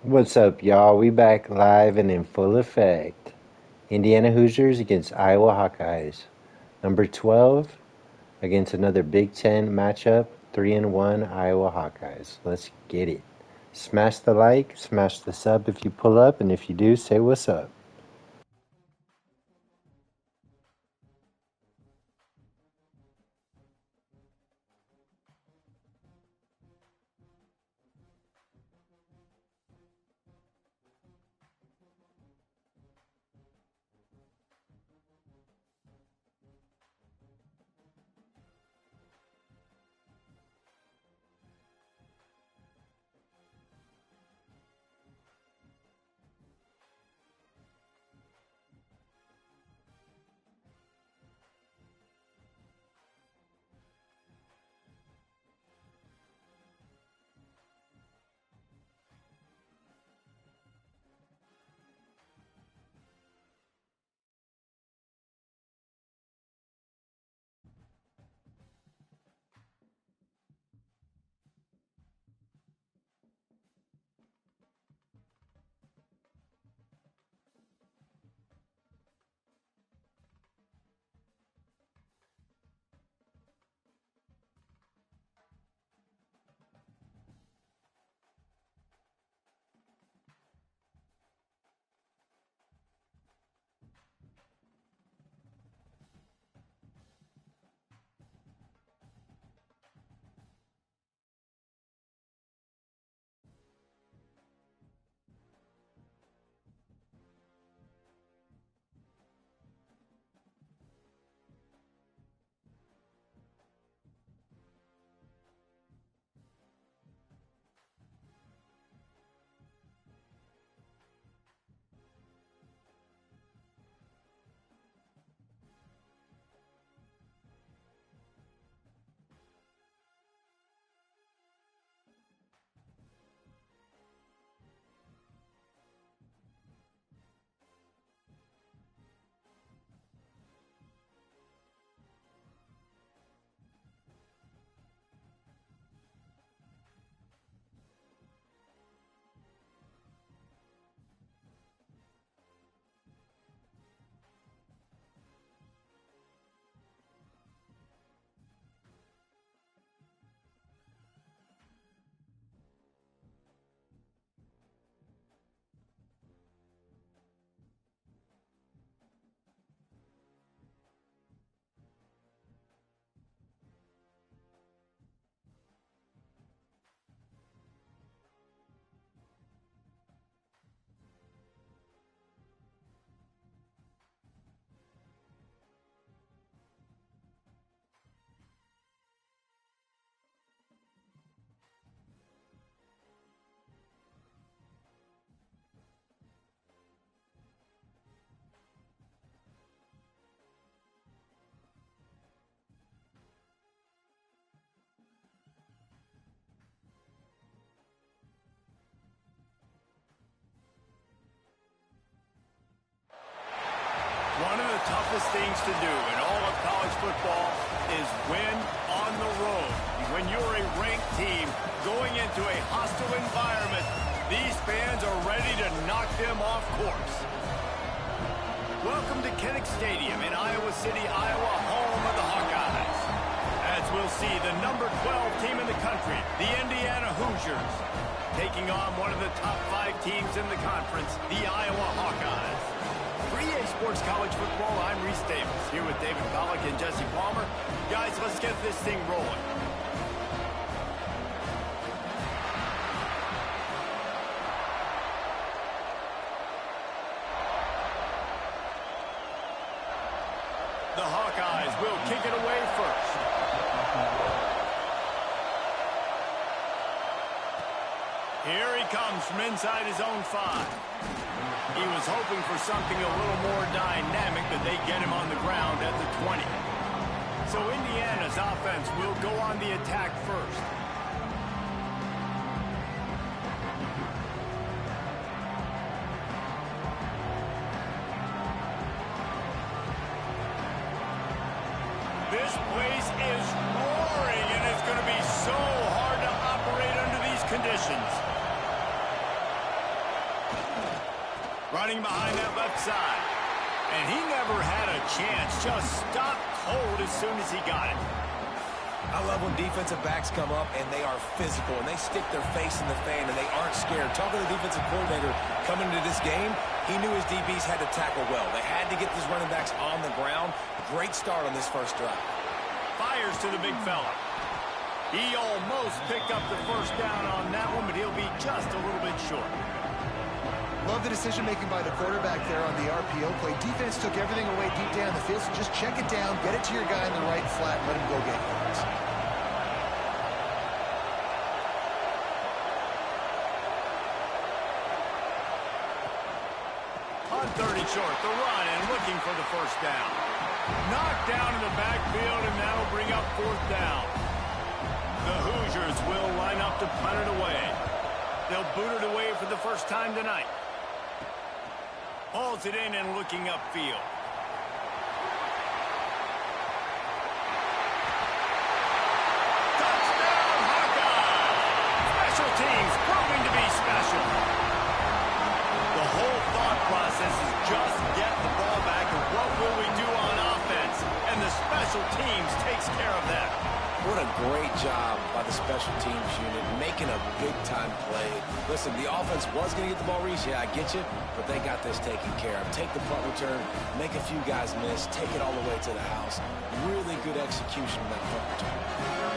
What's up, y'all? We back live and in full effect. Indiana Hoosiers against Iowa Hawkeyes. Number 12 against another Big Ten matchup. 3-1 Iowa Hawkeyes. Let's get it. Smash the like, smash the sub if you pull up, and if you do, say what's up. One of the toughest things to do in all of college football is win on the road. When you're a ranked team going into a hostile environment, these fans are ready to knock them off course. Welcome to Kinnick Stadium in Iowa City, Iowa, home of the Hawkeyes. As we'll see, the number 12 team in the country, the Indiana Hoosiers, taking on one of the top 5 teams in the conference, the Iowa Hawkeyes. For EA Sports College Football, I'm Reese Davis, here with David Pollack and Jesse Palmer. Guys, let's get this thing rolling. The Hawkeyes will kick it away first. Here he comes from inside his own 5. He was hoping for something a little more dynamic, but they get him on the ground at the 20. So Indiana's offense will go on the attack first. This place is roaring, and it's going to be so hard to operate under these conditions. Running behind that left side. And he never had a chance. Just stopped cold as soon as he got it. I love when defensive backs come up and they are physical and they stick their face in the fan and they aren't scared. Talking to the defensive coordinator coming into this game, he knew his DBs had to tackle well. They had to get these running backs on the ground. Great start on this first drive. Fires to the big fella. He almost picked up the first down on that one, but he'll be just a little bit short. Love the decision-making by the quarterback there on the RPO play. Defense took everything away deep down the field, so just check it down, get it to your guy in the right flat, and let him go get yards. On 30 short, the run and looking for the first down. Knocked down in the backfield, and that'll bring up fourth down. The Hoosiers will line up to punt it away. They'll boot it away for the first time tonight. Hauls it in and looking upfield. Touchdown, Hawkeyes! Special teams proving to be special. The whole thought process is just get the ball back and what will we do on offense? And the special teams takes care of that. What a great job by the special teams unit, making a big-time play. Listen, the offense was going to get the ball reached. Yeah, I get you, but they got this taken care of. Take the punt return, make a few guys miss, take it all the way to the house. Really good execution of that punt return.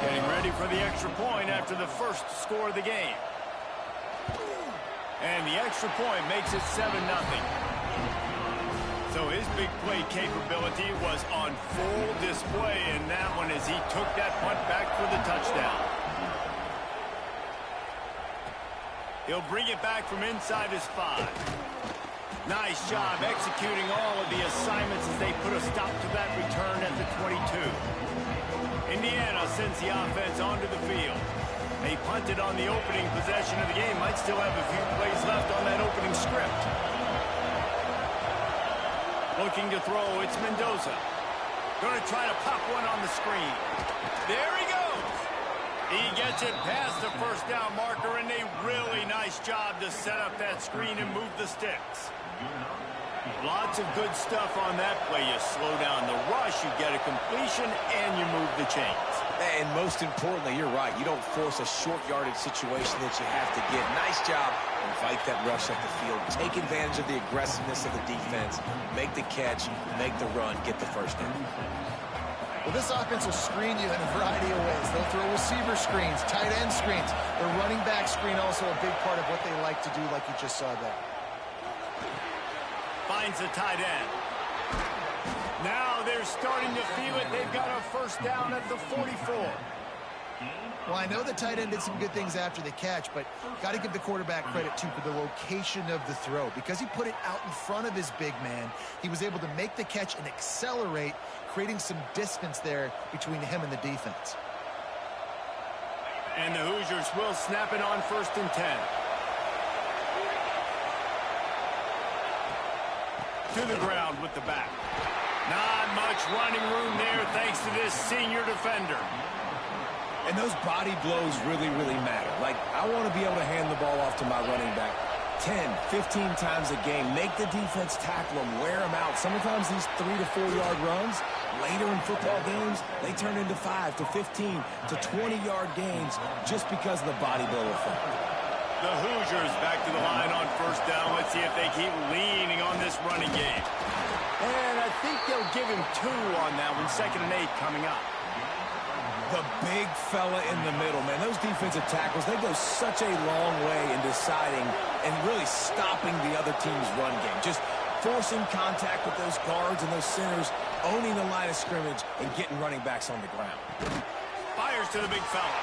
Getting ready for the extra point after the first score of the game. And the extra point makes it 7-0. So his big play capability was on full display in that one as he took that punt back for the touchdown. He'll bring it back from inside his 5. Nice job executing all of the assignments as they put a stop to that return at the 22. Indiana sends the offense onto the field. They punted on the opening possession of the game. Might still have a few plays left on that opening script. Looking to throw, it's Mendoza. Going to try to pop one on the screen. There he goes. He gets it past the first down marker, and a really nice job to set up that screen and move the sticks. Lots of good stuff on that play. You slow down the rush, you get a completion, and you move the chains. And most importantly, you're right. You don't force a short yardage situation that you have to get. Nice job. Invite that rush up the field. Take advantage of the aggressiveness of the defense. Make the catch, make the run, get the first down. Well, this offense will screen you in a variety of ways. They'll throw receiver screens, tight end screens. The running back screen also a big part of what they like to do, like you just saw there. Finds the tight end. Now they're starting to feel it. They've got a first down at the 44. Well, I know the tight end did some good things after the catch, but got to give the quarterback credit, too, for the location of the throw. Because he put it out in front of his big man, he was able to make the catch and accelerate, creating some distance there between him and the defense. And the Hoosiers will snap it on 1st and 10. To the ground with the back. Not much running room there thanks to this senior defender. And those body blows really, really matter. Like, I want to be able to hand the ball off to my running back 10, 15 times a game. Make the defense tackle them, wear them out. Sometimes these 3 to 4 yard runs, later in football games, they turn into 5 to 15 to 20 yard gains just because of the body blow effect. The Hoosiers back to the line on 1st down. Let's see if they keep leaning on this running game. And I think they'll give him 2 on that one. 2nd and 8 coming up. The big fella in the middle, man. Those defensive tackles, they go such a long way in deciding and really stopping the other team's run game. Just forcing contact with those guards and those centers, owning the line of scrimmage, and getting running backs on the ground. Fires to the big fella.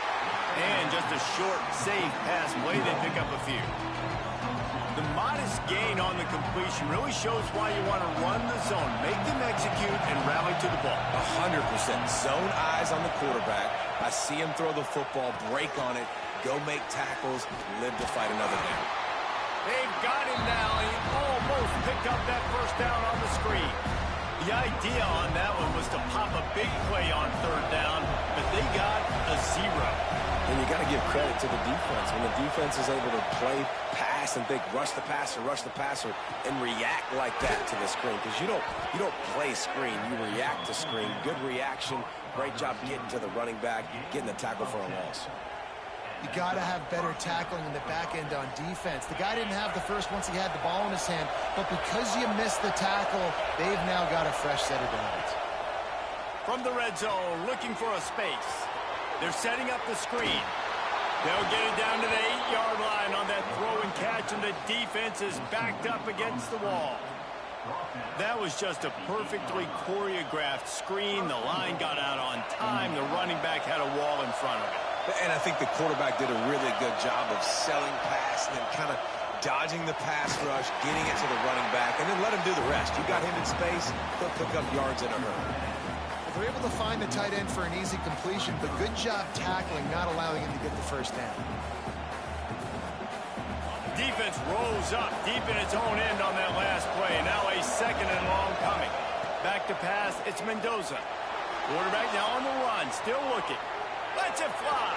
And just a short, safe pass play. They pick up a few. The modest gain on the completion really shows why you want to run the zone, make them execute, and rally to the ball. 100%. Zone eyes on the quarterback. I see him throw the football, break on it, go make tackles, live to fight another down. They've got him now, and he almost picked up that first down on the screen. The idea on that one was to pop a big play on 3rd down, but they got a 0. And you got to give credit to the defense. When the defense is able to play, pass, and think rush the passer, and react like that to the screen. Because you don't play screen, you react to screen. Good reaction. Great job getting to the running back, getting the tackle for a loss. You got to have better tackling in the back end on defense. The guy didn't have the first once he had the ball in his hand, but because you missed the tackle, they've now got a fresh set of downs. From the red zone, looking for a space. They're setting up the screen. They'll get it down to the 8-yard line on that throw and catch, and the defense is backed up against the wall. That was just a perfectly choreographed screen. The line got out on time. The running back had a wall in front of it. And I think the quarterback did a really good job of selling pass and then kind of dodging the pass rush, getting it to the running back, and then let him do the rest. You got him in space, he'll pick up yards in a hurry. They're able to find the tight end for an easy completion, but good job tackling, not allowing him to get the first down. Defense rolls up deep in its own end on that last play. Now a second and long coming. Back to pass, it's Mendoza. Quarterback now on the run, still looking. Lets it fly.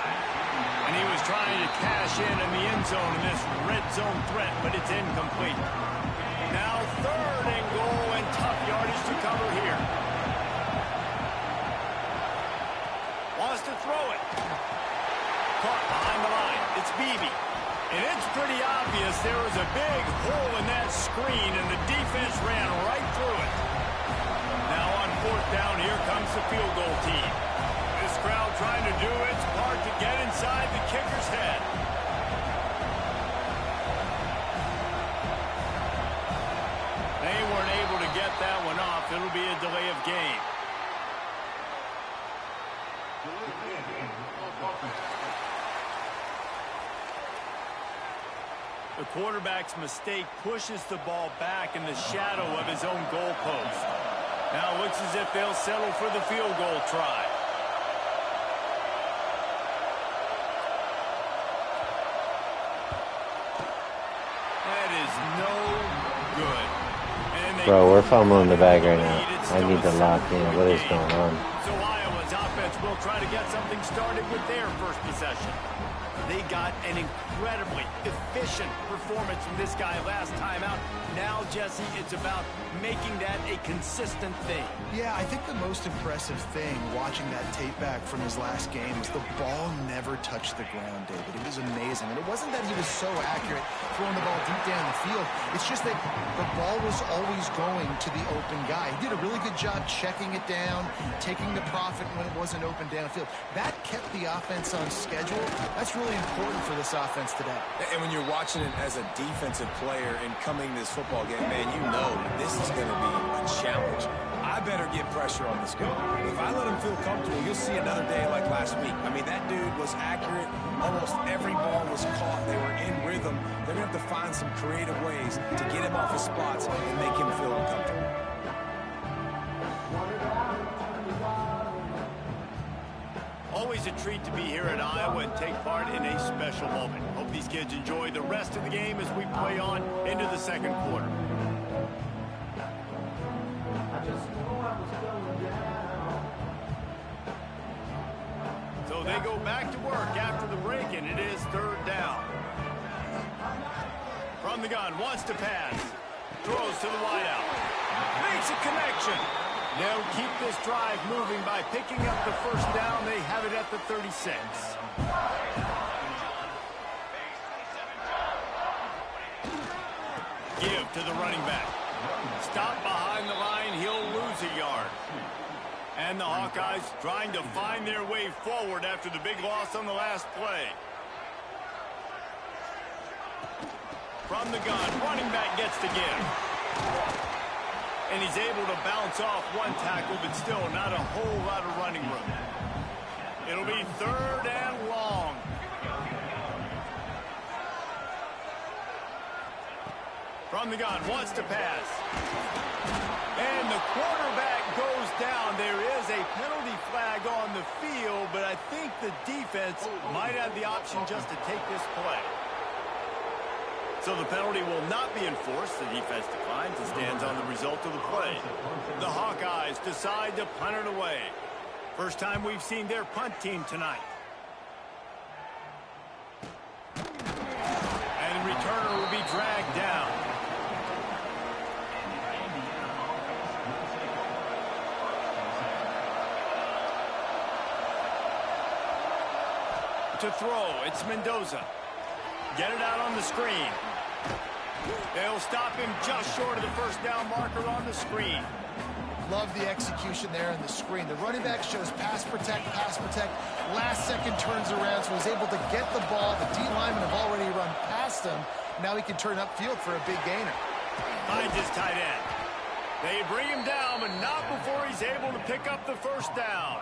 And he was trying to cash in the end zone in this red zone threat, but it's incomplete. Now third and goal, and tough yardage to cover here. Wants to throw it. Caught behind the line. It's Beebe. And it's pretty obvious there was a big hole in that screen, and the defense ran right through it. Now on fourth down, here comes the field goal team. This crowd trying to do its part to get inside the kicker's head. They weren't able to get that one off. It'll be a delay of game. The quarterback's mistake pushes the ball back in the shadow of his own goalpost. Now it looks as if they'll settle for the field goal try. That is no good. Bro, we're fumbling the bag right now. I need to lock in. What is going on? So Iowa's offense will try to get something started with their first possession. They got an incredibly efficient performance from this guy last time out. Now, Jesse, it's about making that a consistent thing. Yeah, I think the most impressive thing watching that tape back from his last game is the ball never touched the ground, David. It was amazing. And it wasn't that he was so accurate throwing the ball deep down the field. It's just that the ball was always going to the open guy. He did a really good job checking it down, taking the profit when it wasn't open downfield. That kept the offense on schedule. That's really important for this offense today. And when you're watching it as a defensive player and coming to this football game, man, you know this is going to be a challenge. I better get pressure on this guy. If I let him feel comfortable, you'll see another day like last week. I mean, that dude was accurate. Almost every ball was caught. They were in rhythm. They're going to have to find some creative ways to get him off his spots and make him feel uncomfortable. Always a treat to be here at Iowa and take part in a special moment. Hope these kids enjoy the rest of the game as we play on into the second quarter. So they go back to work after the break, and it is third down. From the gun, wants to pass. Throws to the wideout. Makes a connection. They'll keep this drive moving by picking up the first down. They have it at the 36. Give to the running back. Stop behind the line. He'll lose a yard. And the Hawkeyes trying to find their way forward after the big loss on the last play. From the gun, running back gets to give. And he's able to bounce off one tackle, but still not a whole lot of running room. It'll be third and long. From the gun, wants to pass. And the quarterback goes down. There is a penalty flag on the field, but I think the defense might have the option just to take this play. So the penalty will not be enforced. The defense declines and stands on the result of the play. The Hawkeyes decide to punt it away. First time we've seen their punt team tonight. dragged down. To throw, it's Mendoza. Get it out on the screen. They'll stop him just short of the first down marker on the screen. Love the execution there on the screen. The running back shows pass protect, last second turns around, so he's able to get the ball. The D linemen have already run past him. Now he can turn upfield for a big gainer. Finds his tight end. They bring him down, but not before he's able to pick up the first down.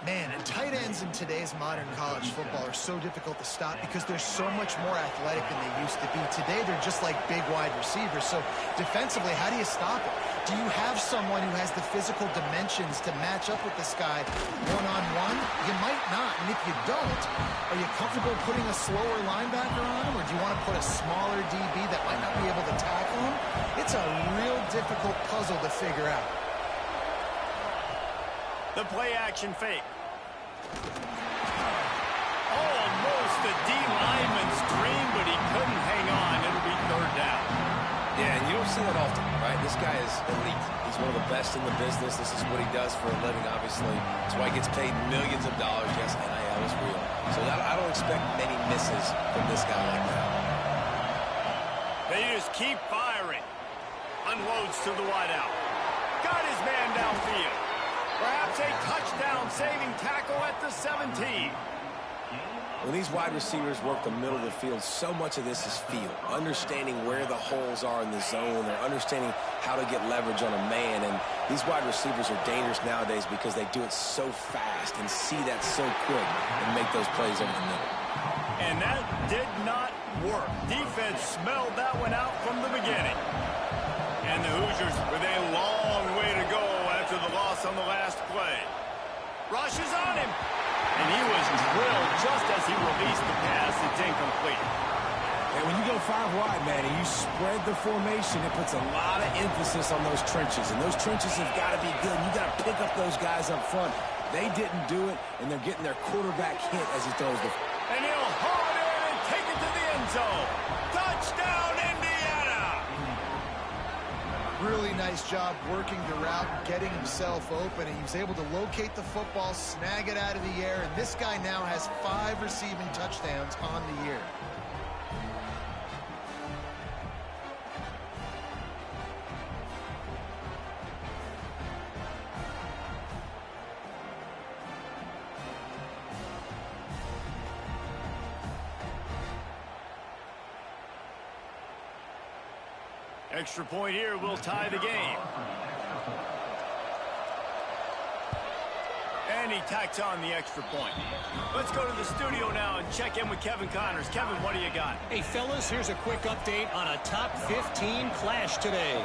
Man, and tight ends in today's modern college football are so difficult to stop because they're so much more athletic than they used to be. Today, they're just like big wide receivers. So defensively, how do you stop it? Do you have someone who has the physical dimensions to match up with this guy one-on-one? You might not. And if you don't, are you comfortable putting a slower linebacker on him? Or do you want to put a smaller DB that might not be able to tackle him? It's a real difficult puzzle to figure out. The play-action fake. Almost a D lineman's dream, but he couldn't hang on. It'll be third down. Yeah, and you don't see that often, right? This guy is elite. He's one of the best in the business. This is what he does for a living, obviously. That's why he gets paid millions of dollars. Yes, NIL is real. So I don't expect many misses from this guy like that. They just keep firing. Unloads to the wideout. Got his man downfield. Perhaps a touchdown-saving tackle at the 17. When these wide receivers work the middle of the field, so much of this is feel. Understanding where the holes are in the zone. They're understanding how to get leverage on a man. And these wide receivers are dangerous nowadays because they do it so fast and see that so quick and make those plays over the middle. And that did not work. Defense smelled that one out from the beginning. And the Hoosiers with a long way to go after the loss on the last play. Rushes on him. And he was drilled just as he released the pass. It's incomplete. And when you go 5 wide, man, and you spread the formation, it puts a lot of emphasis on those trenches. And those trenches have got to be good. You got to pick up those guys up front. They didn't do it, and they're getting their quarterback hit as he throws the... And he'll haul it in and take it to the end zone. Touchdown, Indiana! Really nice job working the route and getting himself open. And he was able to locate the football, snag it out of the air, and this guy now has 5 receiving touchdowns on the year. Extra point here will tie the game. And he tacks on the extra point. Let's go to the studio now and check in with Kevin Connors. Kevin, what do you got? Hey, fellas, here's a quick update on a top 15 clash today.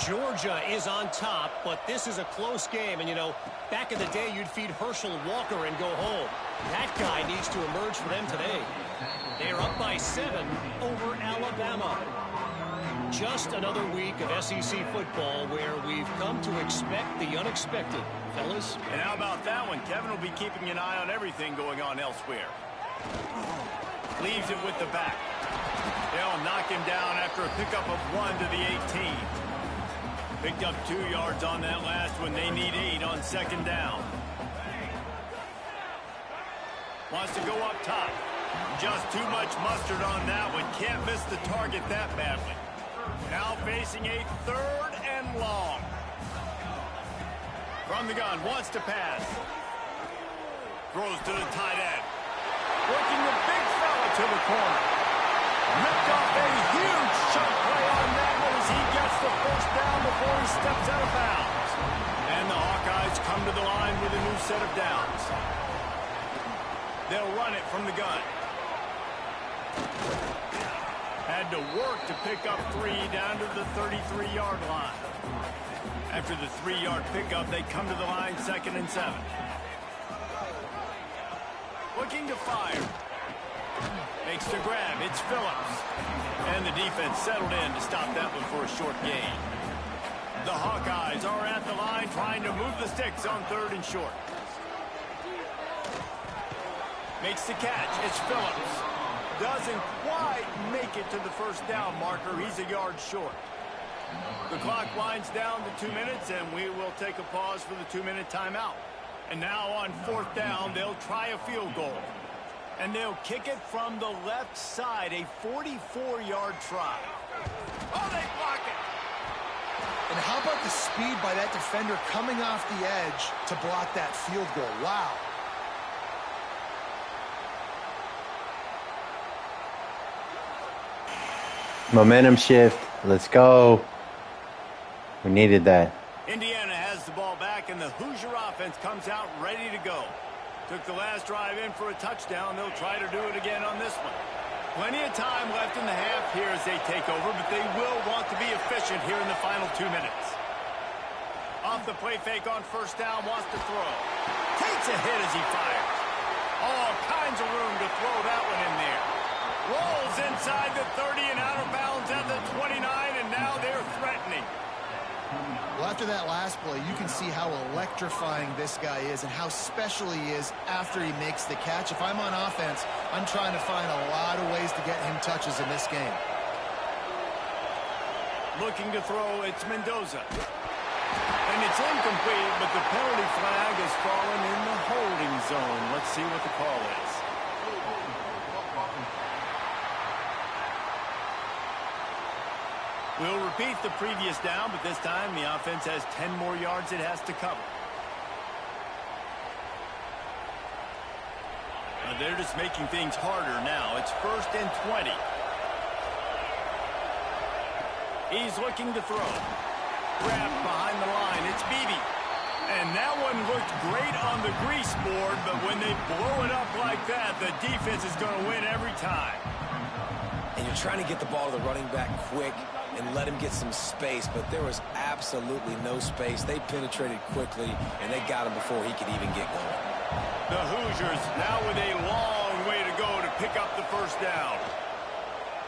Georgia is on top, but this is a close game. And, you know, back in the day, you'd feed Herschel Walker and go home. That guy needs to emerge for them today. They're up by 7 over Alabama. Just another week of SEC football where we've come to expect the unexpected, fellas. And how about that one? Kevin will be keeping an eye on everything going on elsewhere. Leaves it with the back. They'll knock him down after a pickup of 1 to the 18. Picked up 2 yards on that last one. They need 8 on second down. Wants to go up top. Just too much mustard on that one. Can't miss the target that badly. Now facing a 3rd and long. From the gun, wants to pass. Throws to the tight end. Working the big fella to the corner. Ripped off a huge chunk play on that one as he gets the first down before he steps out of bounds. And the Hawkeyes come to the line with a new set of downs. They'll run it from the gun. Had to work to pick up 3 down to the 33-yard line. After the 3-yard pickup, they come to the line 2nd and 7. Looking to fire. Makes the grab. It's Phillips. And the defense settled in to stop that one for a short gain. The Hawkeyes are at the line trying to move the sticks on 3rd and short. Makes the catch. It's Phillips. doesn't quite make it to the first down marker. He's a yard short. The clock winds down to 2 minutes, and we will take a pause for the 2-minute timeout. And now on 4th down, they'll try a field goal. And they'll kick it from the left side, a 44-yard try. Oh, they block it! And how about the speed by that defender coming off the edge to block that field goal? Wow. Momentum shift. Let's go. We needed that. Indiana has the ball back, and the Hoosier offense comes out ready to go. Took the last drive in for a touchdown. They'll try to do it again on this one. Plenty of time left in the half here as they take over, but they will want to be efficient here in the final 2 minutes. Off the play fake on 1st down, wants to throw. Takes a hit as he fires. All kinds of room to throw that one in there. Rolls inside the 30 and out of bounds at the 29, and now they're threatening. Well, after that last play, you can see how electrifying this guy is and how special he is after he makes the catch. If I'm on offense, I'm trying to find a lot of ways to get him touches in this game. Looking to throw, it's Mendoza. And it's incomplete, but the penalty flag has fallen in the holding zone. Let's see what the call is. We'll repeat the previous down, but this time the offense has 10 more yards it has to cover. They're just making things harder now. It's 1st and 20. He's looking to throw. Wrapped behind the line. It's Beebe. And that one looked great on the grease board, but when they blow it up like that, the defense is going to win every time. And you're trying to get the ball to the running back quick and let him get some space, but there was absolutely no space. They penetrated quickly, and they got him before he could even get going. The Hoosiers now with a long way to go to pick up the 1st down.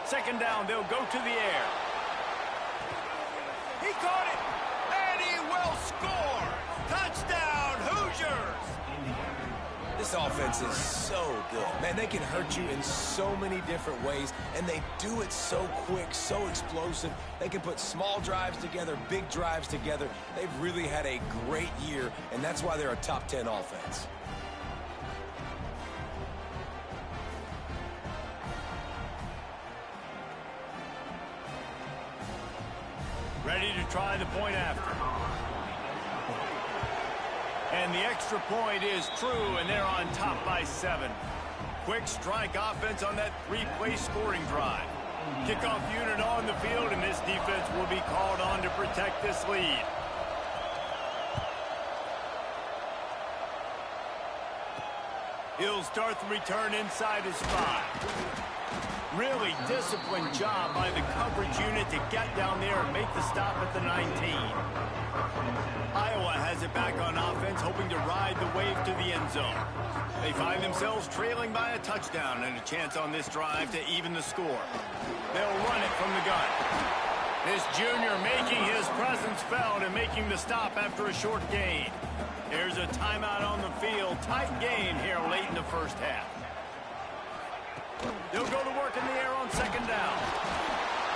2nd down, they'll go to the air. He caught it, and he will score. Touchdown, Hoosiers! This offense is so good. Man, they can hurt you in so many different ways, and they do it so quick, so explosive. They can put small drives together, big drives together. They've really had a great year, and that's why they're a top 10 offense. Ready to try the point after. And the extra point is true, and they're on top by 7. Quick strike offense on that 3-play scoring drive. Kickoff unit on the field, and this defense will be called on to protect this lead. He'll start the return inside his 5. Really disciplined job by the coverage unit to get down there and make the stop at the 19. Iowa has it back on offense, hoping to ride the wave to the end zone. They find themselves trailing by a touchdown and a chance on this drive to even the score. They'll run it from the gun. This junior making his presence felt and making the stop after a short gain. There's a timeout on the field. Tight game here late in the 1st half. They'll go to work in the air on 2nd down.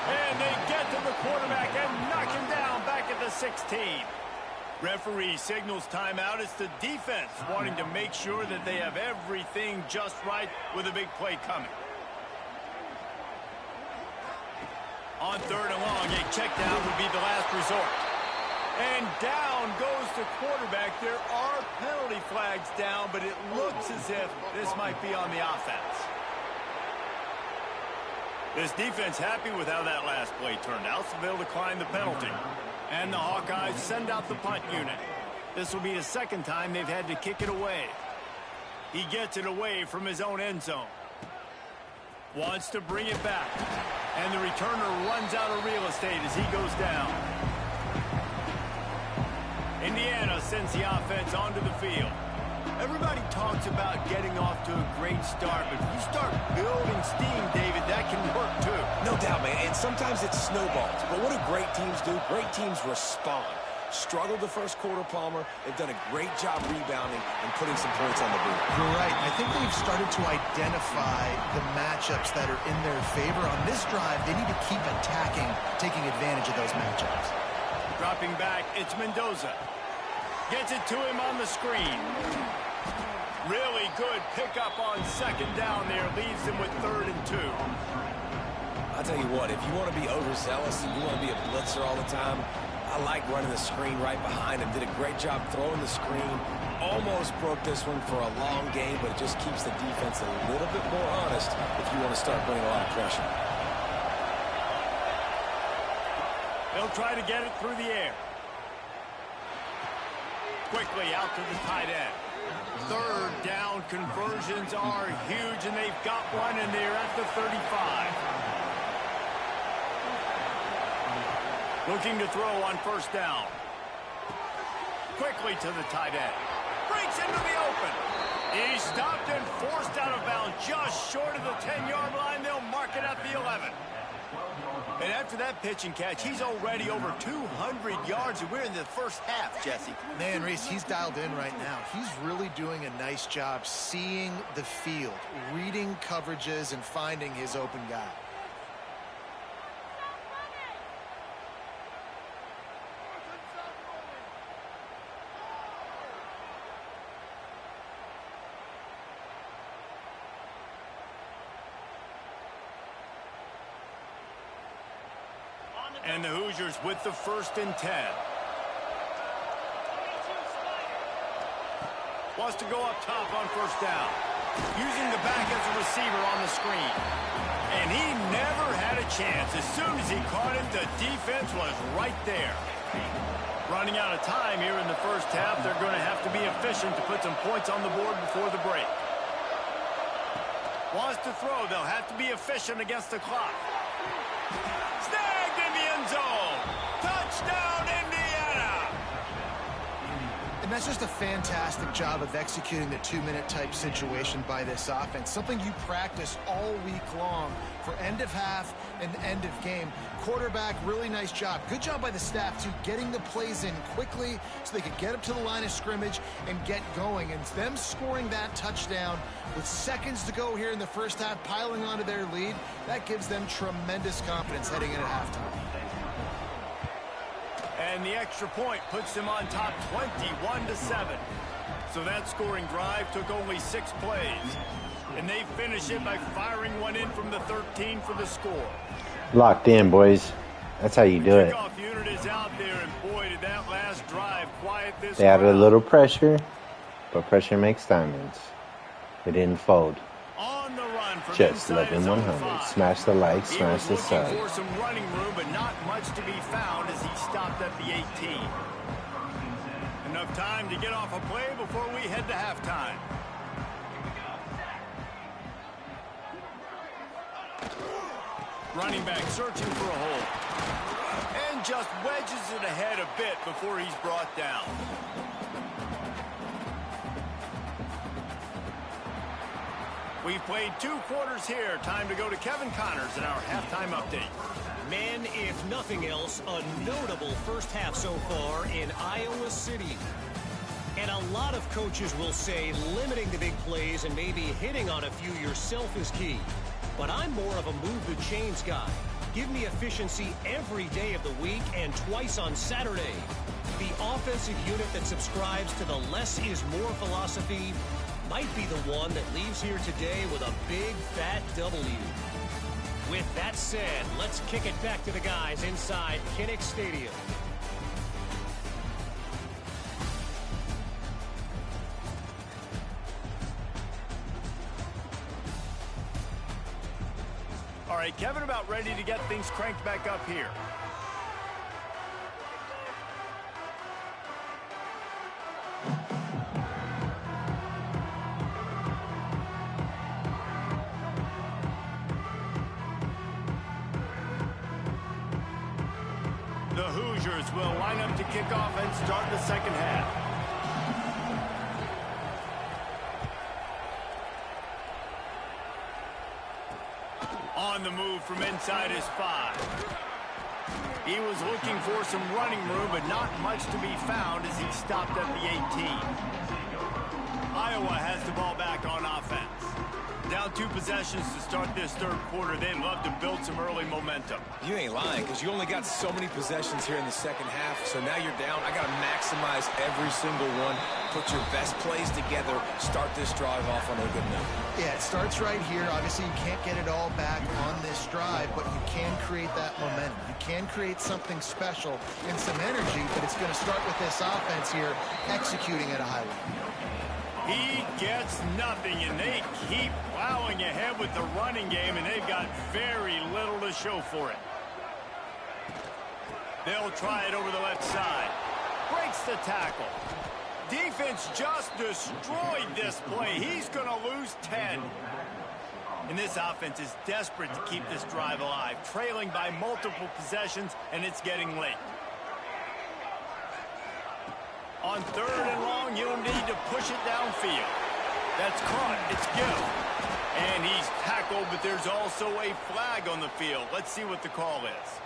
And they get to the quarterback and knock him down back at the 16. Referee signals timeout. It's the defense wanting to make sure that they have everything just right with a big play coming. On 3rd and long, a check down would be the last resort. And down goes the quarterback. There are penalty flags down, but it looks as if this might be on the offense. This defense happy with how that last play turned out, so they'll decline the penalty. And the Hawkeyes send out the punt unit. This will be the 2nd time they've had to kick it away. He gets it away from his own end zone. Wants to bring it back. And the returner runs out of real estate as he goes down. Indiana sends the offense onto the field. Everybody talks about getting off to a great start, but if you start building steam, David, that can work too. No doubt, man, and sometimes it snowballs. But what do great teams do? Great teams respond. Struggled the first quarter, Palmer. They've done a great job rebounding and putting some points on the board. You're right. I think they've started to identify the matchups that are in their favor. On this drive, they need to keep attacking, taking advantage of those matchups. Dropping back, it's Mendoza. Gets it to him on the screen. Really good pickup on second down there. Leaves them with 3rd and 2. I'll tell you what, if you want to be overzealous and you want to be a blitzer all the time, I like running the screen right behind him. Did a great job throwing the screen. Almost broke this one for a long game, but it just keeps the defense a little bit more honest if you want to start bringing a lot of pressure. They'll try to get it through the air. Quickly out to the tight end. 3rd down conversions are huge, and they've got one, and they're at the 35. Looking to throw on 1st down. Quickly to the tight end. Breaks into the open. He's stopped and forced out of bounds just short of the 10-yard line. They'll mark it at the 11. And after that pitch and catch, he's already over 200 yards, and we're in the first half, Jesse. Man, Reese, he's dialed in right now. He's really doing a nice job seeing the field, reading coverages, and finding his open guy. And the Hoosiers with the 1st and 10. Wants to go up top on 1st down. Using the back as a receiver on the screen. And he never had a chance. As soon as he caught it, the defense was right there. Running out of time here in the first half. They're going to have to be efficient to put some points on the board before the break. Wants to throw. They'll have to be efficient against the clock. Snagged in the end zone. Touchdown, Indiana. And that's just a fantastic job of executing the 2-minute type situation by this offense. Something you practice all week long for end of half and end of game. Quarterback, really nice job. Good job by the staff, too, getting the plays in quickly so they could get up to the line of scrimmage and get going. And them scoring that touchdown with seconds to go here in the first half, piling onto their lead, that gives them tremendous confidence heading in at halftime. And the extra point puts them on top 21-7. So that scoring drive took only 6 plays. And they finish it by firing one in from the 13 for the score. Locked in, boys. That's how you do it. Kickoff unit is out there, and boy, did that last drive quiet this They added a crowd. little pressure, but pressure makes diamonds. They didn't fold. On the run from Just inside his own 11-100. 5. Smash the like, He smash was the looking sub. for some running room, but not much to be found as he stopped at the 18. Enough time to get off a play before we head to halftime. Running back searching for a hole. And just wedges it ahead a bit before he's brought down. We've played 2 quarters here. Time to go to Kevin Connors in our halftime update. Man, if nothing else, a notable first half so far in Iowa City. And a lot of coaches will say limiting the big plays and maybe hitting on a few yourself is key. But I'm more of a move the chains guy. Give me efficiency every day of the week and twice on Saturday. The offensive unit that subscribes to the less is more philosophy might be the one that leaves here today with a big fat W. With that said, let's kick it back to the guys inside Kinnick Stadium. All right, Kevin, about ready to get things cranked back up here. The Hoosiers will line up to kick off and start the second half. On the move from inside his 5. He was looking for some running room, but not much to be found as he stopped at the 18. Iowa has the ball back on offense. Down 2 possessions to start this third quarter. They'd love to build some early momentum. You ain't lying, because you only got so many possessions here in the second half, so now you're down. I got to maximize every single one. Put your best plays together. Start this drive off on a good note. Yeah, it starts right here. Obviously, you can't get it all back on this drive, but you can create that momentum. You can create something special and some energy, but it's going to start with this offense here executing at a high level. He gets nothing, and they keep plowing ahead with the running game, and they've got very little to show for it. They'll try it over the left side. Breaks the tackle. Defense just destroyed this play. He's going to lose 10. And this offense is desperate to keep this drive alive, trailing by multiple possessions, and it's getting late. On 3rd and long, you'll need to push it downfield. That's caught. It's Gill. And he's tackled, but there's also a flag on the field. Let's see what the call is.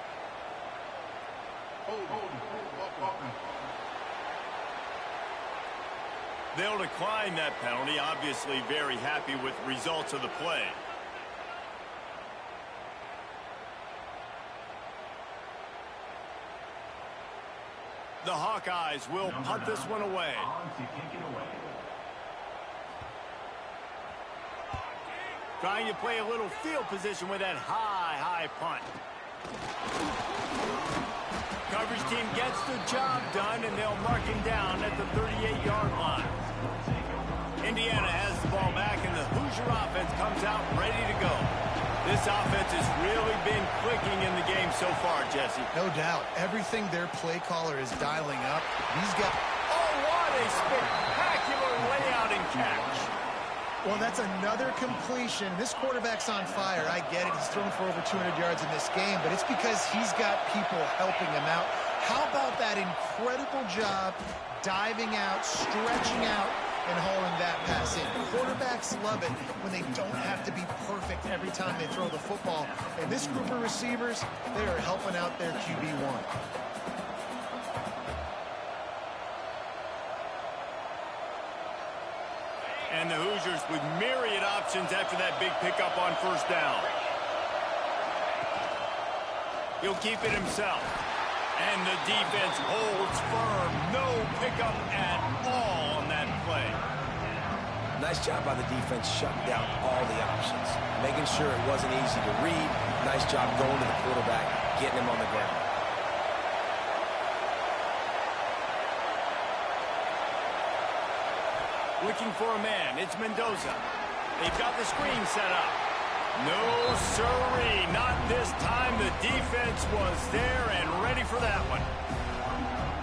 They'll decline that penalty. Obviously very happy with the results of the play. The Hawkeyes will punt this one away. Trying to play a little field position with that high punt. Coverage team gets the job done, and they'll mark him down at the 38-yard line. Indiana has the ball back, and the Hoosier offense comes out ready to go. This offense has really been clicking in the game so far, Jesse. No doubt. Everything their play caller is dialing up. He's got... Oh, what a spectacular layout and catch. Well, that's another completion. This quarterback's on fire. I get it. He's thrown for over 200 yards in this game, but it's because he's got people helping him out. How about that incredible job diving out, stretching out, and hauling that pass in? Quarterbacks love it when they don't have to be perfect every time they throw the football. And this group of receivers, they are helping out their QB1. And the Hoosiers with myriad options after that big pickup on 1st down. He'll keep it himself. And the defense holds firm. No pickup at all on that play. Nice job by the defense shutting down all the options. Making sure it wasn't easy to read. Nice job going to the quarterback, getting him on the ground. Looking for a man. It's Mendoza. They've got the screen set up. No, sirree. Not this time. The defense was there and ready for that one.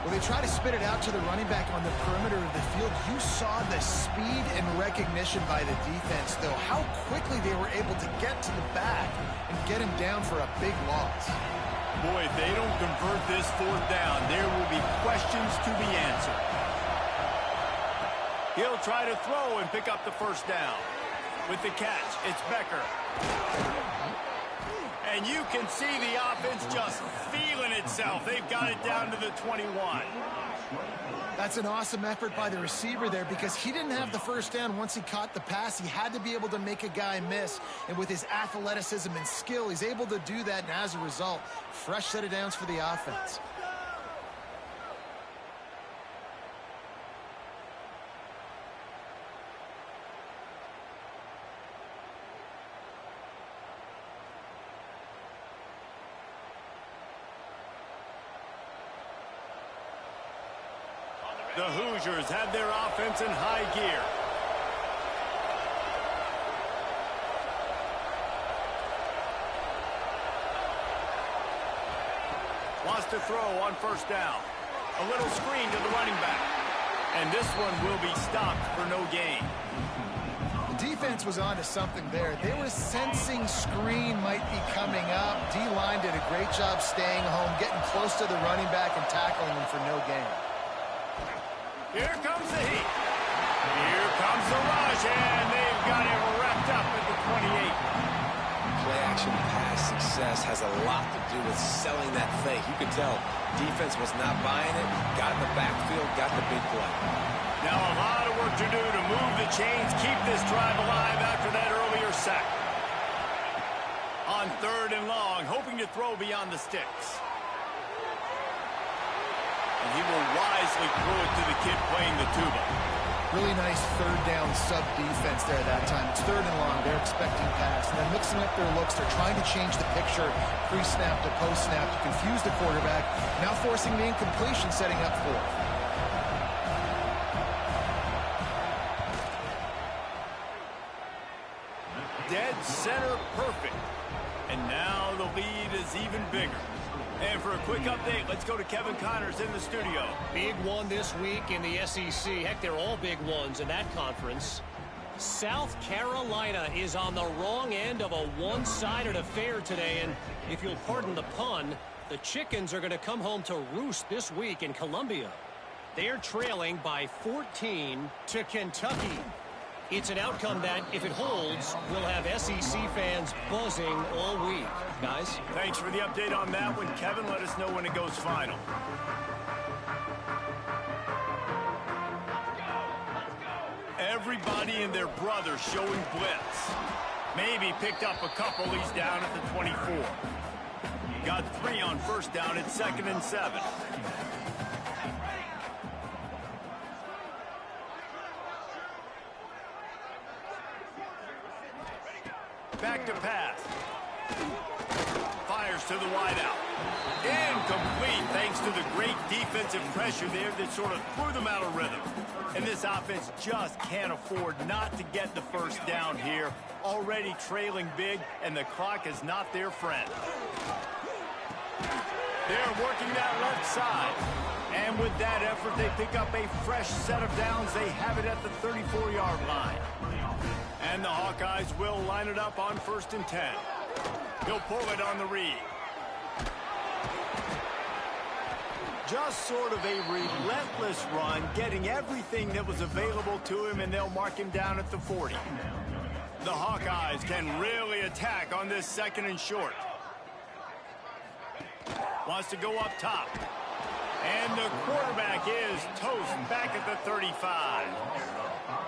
Well, they try to spit it out to the running back on the perimeter of the field. You saw the speed and recognition by the defense, though. How quickly they were able to get to the back and get him down for a big loss. Boy, if they don't convert this 4th down, there will be questions to be answered. He'll try to throw and pick up the 1st down. With the catch, it's Becker. And you can see the offense just feeling itself. They've got it down to the 21. That's an awesome effort by the receiver there because he didn't have the 1st down once he caught the pass. He had to be able to make a guy miss. And with his athleticism and skill, he's able to do that. And as a result, fresh set of downs for the offense. The Hoosiers have their offense in high gear. Wants to throw on 1st down. A little screen to the running back. And this one will be stopped for no gain. The defense was on to something there. They were sensing screen might be coming up. D-line did a great job staying home, getting close to the running back and tackling him for no gain. Here comes the heat. Here comes the rush, and they've got it wrapped up at the 28. play-action pass success has a lot to do with selling that fake. You could tell defense was not buying it, got in the backfield, got the big play. Now a lot of work to do to move the chains, keep this drive alive after that earlier sack. On 3rd and long, hoping to throw beyond the sticks. And he will wisely throw it to the kid playing the tuba. Really nice 3rd down sub defense there that time. It's 3rd and long. They're expecting pass. And they're mixing up their looks. They're trying to change the picture pre-snap to post-snap to confuse the quarterback. Now forcing the incompletion, setting up 4th. Dead center perfect. And now the lead is even bigger. And for a quick update, let's go to Kevin Connors in the studio. Big one this week in the SEC. Heck, they're all big ones in that conference. South Carolina is on the wrong end of a one-sided affair today. And if you'll pardon the pun, the Chickens are going to come home to roost this week in Columbia. They're trailing by 14 to Kentucky. It's an outcome that, if it holds, will have SEC fans buzzing all week. Guys? Thanks for the update on that one, Kevin. Let us know when it goes final. Everybody and their brother showing blitz. Maybe picked up a couple. He's down at the 24. Got 3 on 1st down at 2nd and 7. Back to pass. Fires to the wideout. Incomplete thanks to the great defensive pressure there that sort of threw them out of rhythm. And this offense just can't afford not to get the 1st down here. Already trailing big, and the clock is not their friend. They're working that left side. And with that effort, they pick up a fresh set of downs. They have it at the 34-yard line. And the Hawkeyes will line it up on 1st and 10. He'll pull it on the read. Just sort of a relentless run, getting everything that was available to him, and they'll mark him down at the 40. The Hawkeyes can really attack on this 2nd and short. Wants to go up top. And the quarterback is toast back at the 35.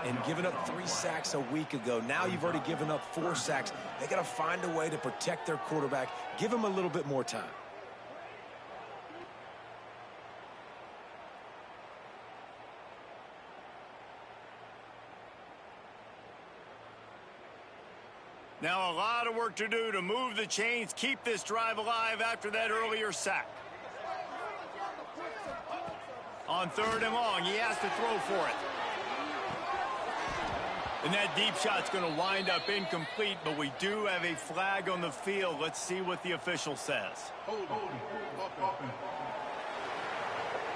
And giving up 3 sacks a week ago. Now you've already given up 4 sacks. They got to find a way to protect their quarterback. Give him a little bit more time. Now a lot of work to do to move the chains, keep this drive alive after that earlier sack. On 3rd and long, he has to throw for it. And that deep shot's going to wind up incomplete, but we do have a flag on the field. Let's see what the official says.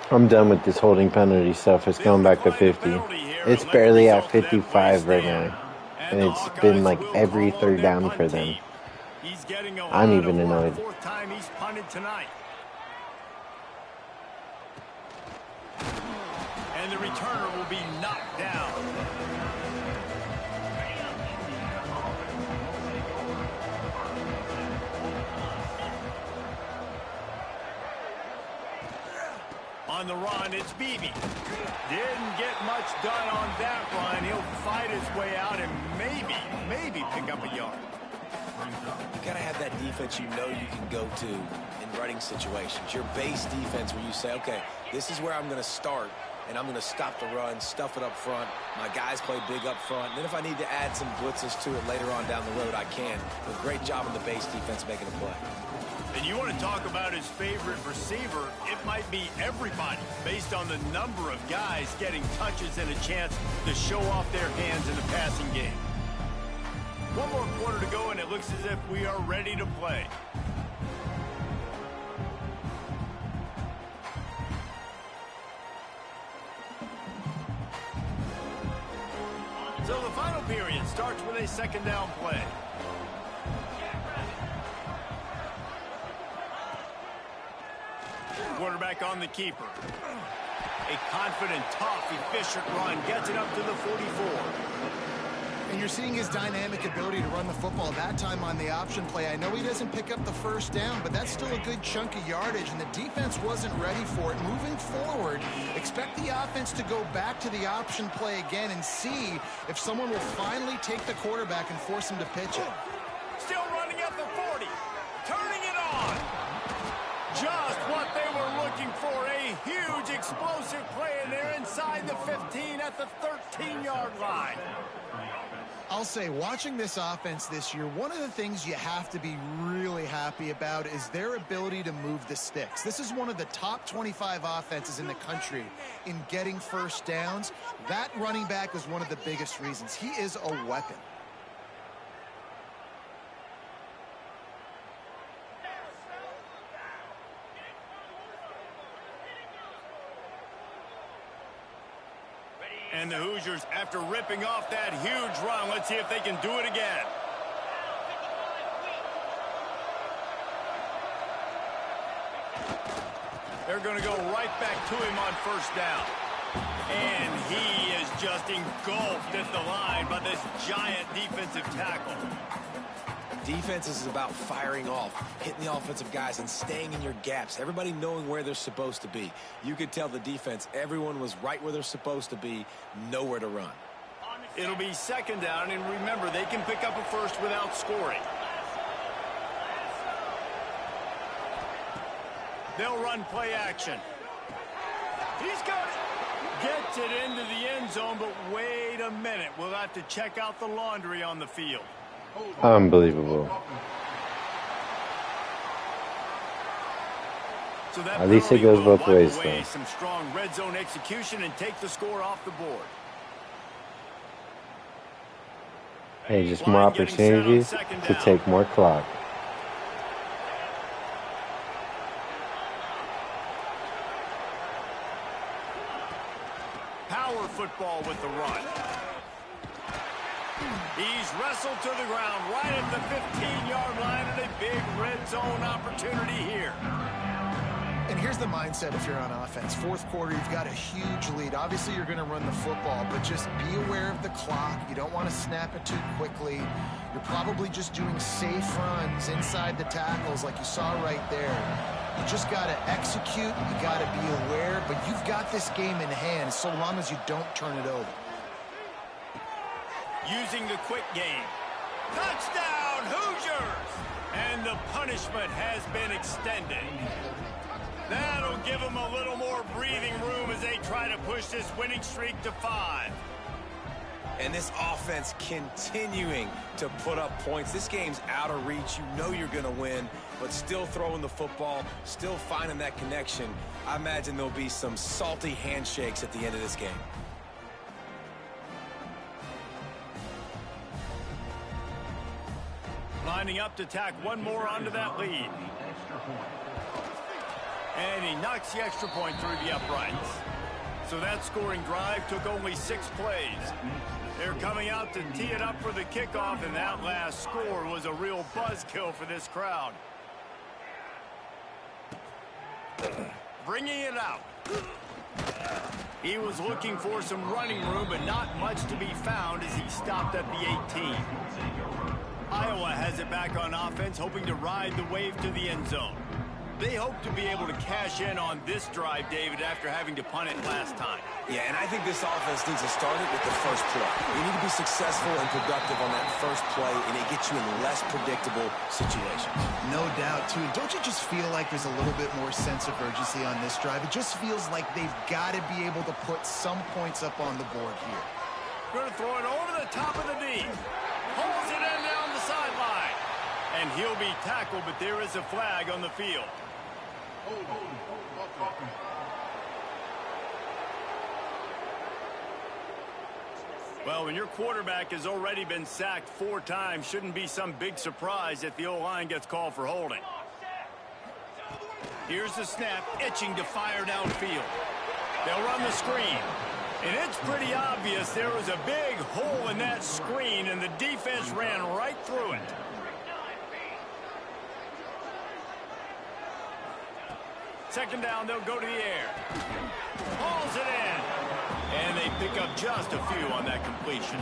I'm done with this holding penalty stuff. It's going back to 50. It's barely at 55 right now. And it's been like every 3rd down for them. I'm even annoyed. 4th time he's punted tonight. And the returner will be knocked down. On the run, it's Beebe. Didn't get much done on that run. He'll fight his way out and maybe pick up a yard. You got to have that defense you know you can go to in running situations. Your base defense where you say, okay, this is where I'm going to start, and I'm going to stop the run, stuff it up front. My guys play big up front. And then if I need to add some blitzes to it later on down the road, I can. But great job on the base defense making a play. And you want to talk about his favorite receiver, it might be everybody based on the number of guys getting touches and a chance to show off their hands in the passing game. One more quarter to go, and it looks as if we are ready to play. So the final period starts with a 2nd down play. Quarterback on the keeper. A confident, tough, efficient run gets it up to the 44. And you're seeing his dynamic ability to run the football, that time on the option play. I know he doesn't pick up the first down, but that's still a good chunk of yardage, and the defense wasn't ready for it. Moving forward, expect the offense to go back to the option play again and see if someone will finally take the quarterback and force him to pitch it. Still running at the 40. Turning it on. Just what they were looking for. A huge explosive play, and they're inside the 15 at the 13-yard line. I'll say, watching this offense this year, one of the things you have to be really happy about is their ability to move the sticks. This is one of the top 25 offenses in the country in getting first downs. That running back is one of the biggest reasons. He is a weapon. And the Hoosiers, after ripping off that huge run, let's see if they can do it again. They're going to go right back to him on first down. And he is just engulfed at the line by this giant defensive tackle. Defense is about firing off, hitting the offensive guys, and staying in your gaps. Everybody knowing where they're supposed to be. You could tell the defense, everyone was right where they're supposed to be, nowhere to run. It'll be second down, and remember, they can pick up a first without scoring. They'll run play action. He's got it. Gets it into the end zone, but wait a minute. We'll have to check out the laundry on the field. Unbelievable. So that At least it goes both ways, away though. some strong red zone execution and take the score off the board. Hey, just more opportunities to take more clock. Power football with the run. He's wrestled to the ground right at the 15-yard line, and a big red zone opportunity here. And here's the mindset if you're on offense. Fourth quarter, you've got a huge lead. Obviously, you're going to run the football, but just be aware of the clock. You don't want to snap it too quickly. You're probably just doing safe runs inside the tackles like you saw right there. You just got to execute. You got to be aware, but you've got this game in hand so long as you don't turn it over. Using the quick game. Touchdown, Hoosiers! And the punishment has been extended. That'll give them a little more breathing room as they try to push this winning streak to 5. And this offense continuing to put up points. This game's out of reach. You know you're going to win, but still throwing the football, still finding that connection. I imagine there'll be some salty handshakes at the end of this game. Lining up to tack one more onto that lead. And he knocks the extra point through the uprights. So that scoring drive took only 6 plays. They're coming out to tee it up for the kickoff, and that last score was a real buzzkill for this crowd. Bringing it out. He was looking for some running room, but not much to be found as he stopped at the 18. Iowa has it back on offense, hoping to ride the wave to the end zone. They hope to be able to cash in on this drive, David, after having to punt it last time. Yeah, and I think this offense needs to start it with the first play. You need to be successful and productive on that first play, and it gets you in less predictable situations. No doubt, too. Don't you just feel like there's a little bit more sense of urgency on this drive? It just feels like they've got to be able to put some points up on the board here. Going to throw it over the top of the knee. Holds it in down the sideline. And he'll be tackled, but there is a flag on the field. Well, when your quarterback has already been sacked 4 times, shouldn't be some big surprise if the O-line gets called for holding. Here's the snap, itching to fire downfield. They'll run the screen. And it's pretty obvious there was a big hole in that screen, and the defense ran right through it. Second down, they'll go to the air. Hauls it in. And they pick up just a few on that completion.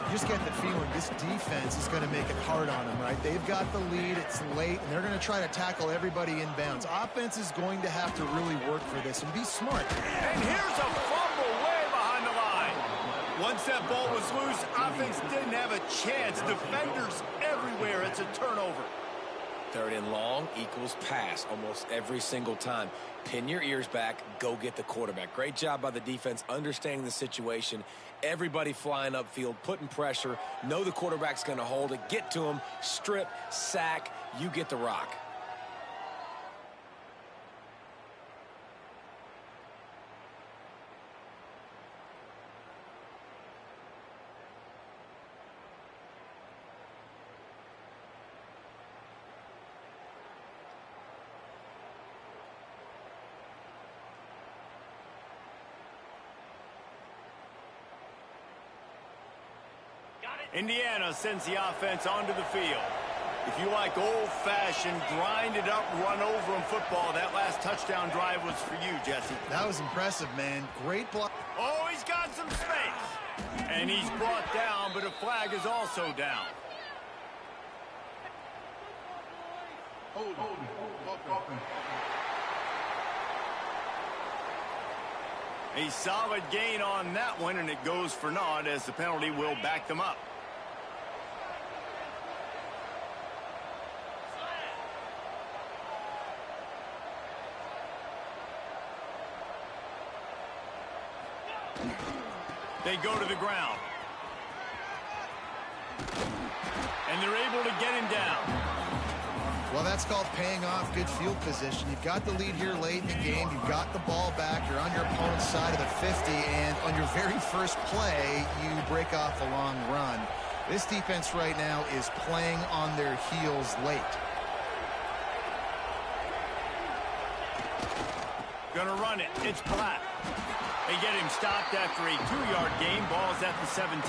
You just get the feeling this defense is going to make it hard on them, right? They've got the lead, it's late, and they're going to try to tackle everybody inbounds. Offense is going to have to really work for this and be smart. And here's a fumble way behind the line. Once that ball was loose, offense didn't have a chance. Defenders everywhere. It's a turnover. 3rd and long equals pass almost every single time. Pin your ears back, go get the quarterback. Great job by the defense understanding the situation. Everybody flying upfield, putting pressure. Know the quarterback's going to hold it. Get to him, strip, sack. You get the rock. Indiana sends the offense onto the field. If you like old-fashioned, grind-it-up, run-over-'em football, that last touchdown drive was for you, Jesse. That was impressive, man. Great block. Oh, he's got some space. And he's brought down, but a flag is also down. A solid gain on that one, and it goes for naught as the penalty will back them up. They go to the ground. And they're able to get him down. Well, that's called paying off good field position. You've got the lead here late in the game. You've got the ball back. You're on your opponent's side of the 50, and on your very first play, you break off a long run. This defense right now is playing on their heels late. Gonna run it. It's Black. They get him stopped after a 2-yard gain. Ball's at the 17.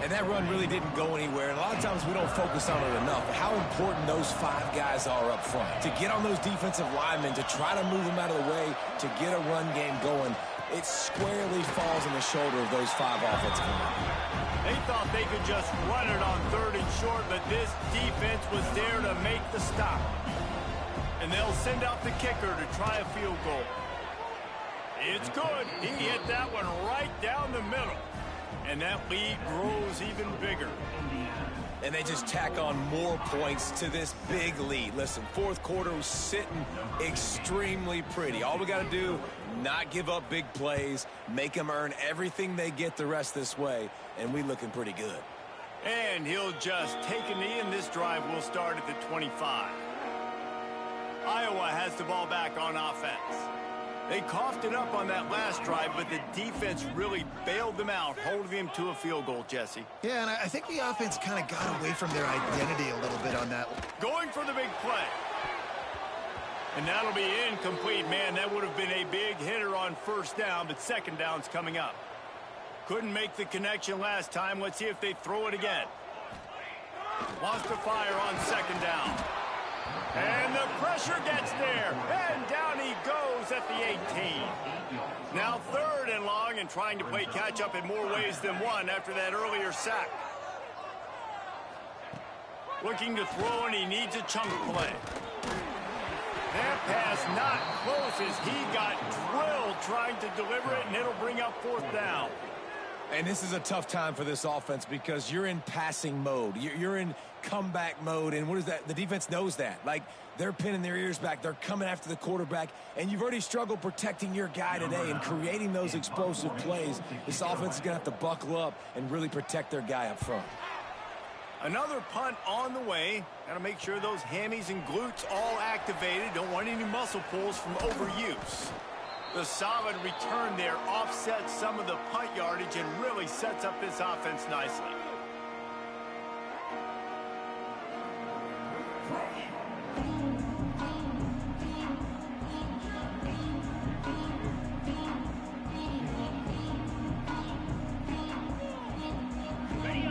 And that run really didn't go anywhere. And a lot of times we don't focus on it enough. But how important those 5 guys are up front. To get on those defensive linemen, to try to move them out of the way, to get a run game going, it squarely falls on the shoulder of those 5 offensive linemen. They thought they could just run it on 3rd and short, but this defense was there to make the stop. And they'll send out the kicker to try a field goal. It's good. He hit that one right down the middle. And that lead grows even bigger. And they just tack on more points to this big lead. Listen, 4th quarter was sitting extremely pretty. All we got to do, not give up big plays, make them earn everything they get the rest this way, and we looking pretty good. And he'll just take a knee, and this drive will start at the 25. Iowa has the ball back on offense. They coughed it up on that last drive, but the defense really bailed them out, holding them to a field goal, Jesse. Yeah, and I think the offense kind of got away from their identity a little bit on that. Going for the big play. And that'll be incomplete. Man, that would have been a big hitter on 1st down, but 2nd down's coming up. Couldn't make the connection last time. Let's see if they throw it again. Wants to fire on 2nd down. And the pressure gets there. And down he goes at the 18. Now 3rd and long, and trying to play catch-up in more ways than one after that earlier sack. Looking to throw, and he needs a chunk play. That pass not close as he got drilled trying to deliver it, and it'll bring up 4th down. And this is a tough time for this offense because you're in passing mode. You're in comeback mode, and what is that? The defense knows that. Like, they're pinning their ears back. They're coming after the quarterback, and you've already struggled protecting your guy today and creating those explosive plays. This offense is going to have to buckle up and really protect their guy up front. Another punt on the way. Got to make sure those hammies and glutes all activated. Don't want any muscle pulls from overuse. The solid return there offsets some of the punt yardage and really sets up this offense nicely.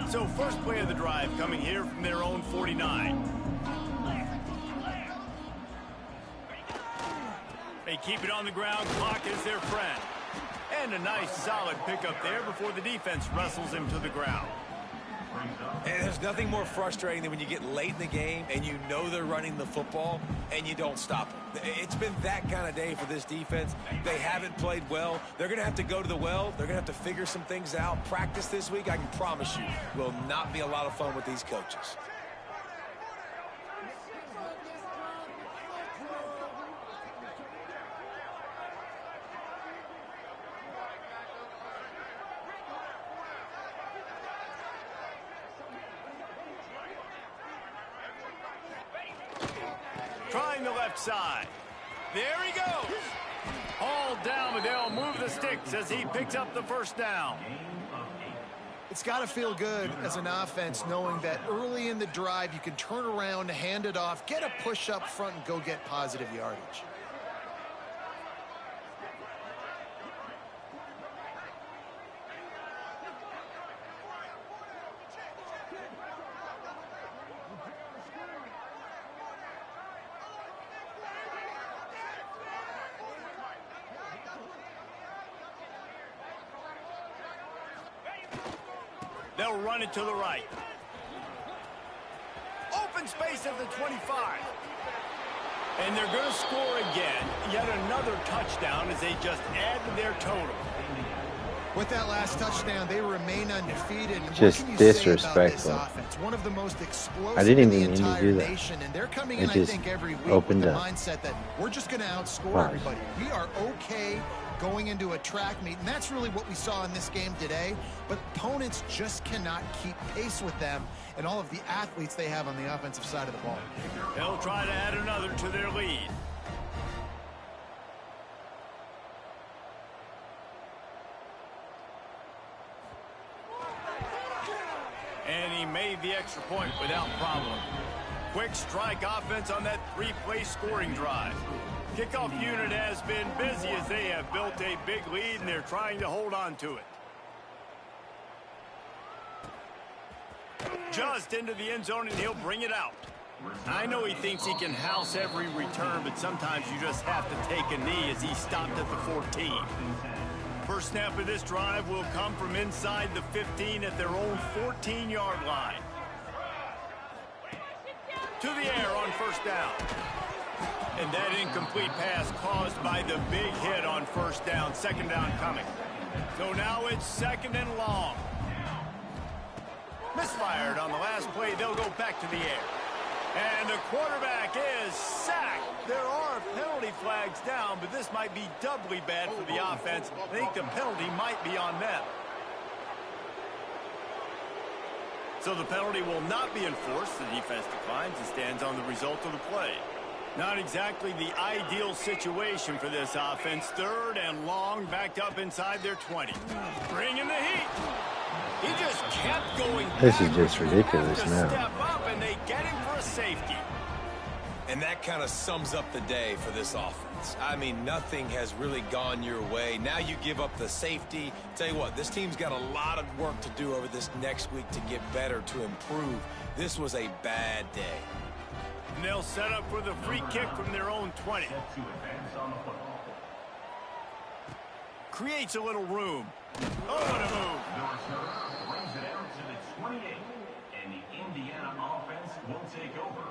So first play of the drive coming here from their own 49. They keep it on the ground. Clock is their friend. And a nice solid pickup there before the defense wrestles him to the ground. And there's nothing more frustrating than when you get late in the game and you know they're running the football and you don't stop them. It's been that kind of day for this defense. They haven't played well. They're going to have to go to the well. They're going to have to figure some things out. Practice this week, I can promise you, will not be a lot of fun with these coaches. Trying the left side. There he goes. Hauled down, but they'll move the sticks as he picks up the first down. It's got to feel good as an offense knowing that early in the drive you can turn around, hand it off, get a push up front, and go get positive yardage. They'll run it to the right. Open space at the 25. And they're going to score again. Yet another touchdown as they just add to their total. With that last touchdown, they remain undefeated. Just disrespectful. One of the most explosive I didn't in even the mean to entire do that. nation, and they're coming It in, I just think, every week opened with the up. mindset that we're just going to outscore Wow. everybody. We are okay going into a track meet, and that's really what we saw in this game today. But opponents just cannot keep pace with them and all of the athletes they have on the offensive side of the ball. They'll try to add another to their lead. And he made the extra point without problem. Quick strike offense on that three-play scoring drive. Kickoff unit has been busy as they have built a big lead and they're trying to hold on to it. Just into the end zone and he'll bring it out. I know he thinks he can house every return, but sometimes you just have to take a knee as he stopped at the 14. First snap of this drive will come from inside the 15 at their own 14-yard line. To the air on first down. And that incomplete pass caused by the big hit on first down. Second down coming. So now it's second and long. Misfired on the last play. They'll go back to the air. And the quarterback is sacked. There are penalty flags down, but this might be doubly bad for the offense. I think the penalty might be on them. So the penalty will not be enforced. The defense declines and stands on the result of the play. Not exactly the ideal situation for this offense. Third and long, backed up inside their 20. Bringing the heat. He just kept going. This is just ridiculous now. Step up and they get him for a safety. And that kind of sums up the day for this offense. I mean, nothing has really gone your way. Now you give up the safety. Tell you what, this team's got a lot of work to do over this next week to get better, to improve. This was a bad day. And they'll set up for the free kick from their own 20. Creates a little room. Oh, what a move. Brings it out to the 28, and the Indiana offense will take over.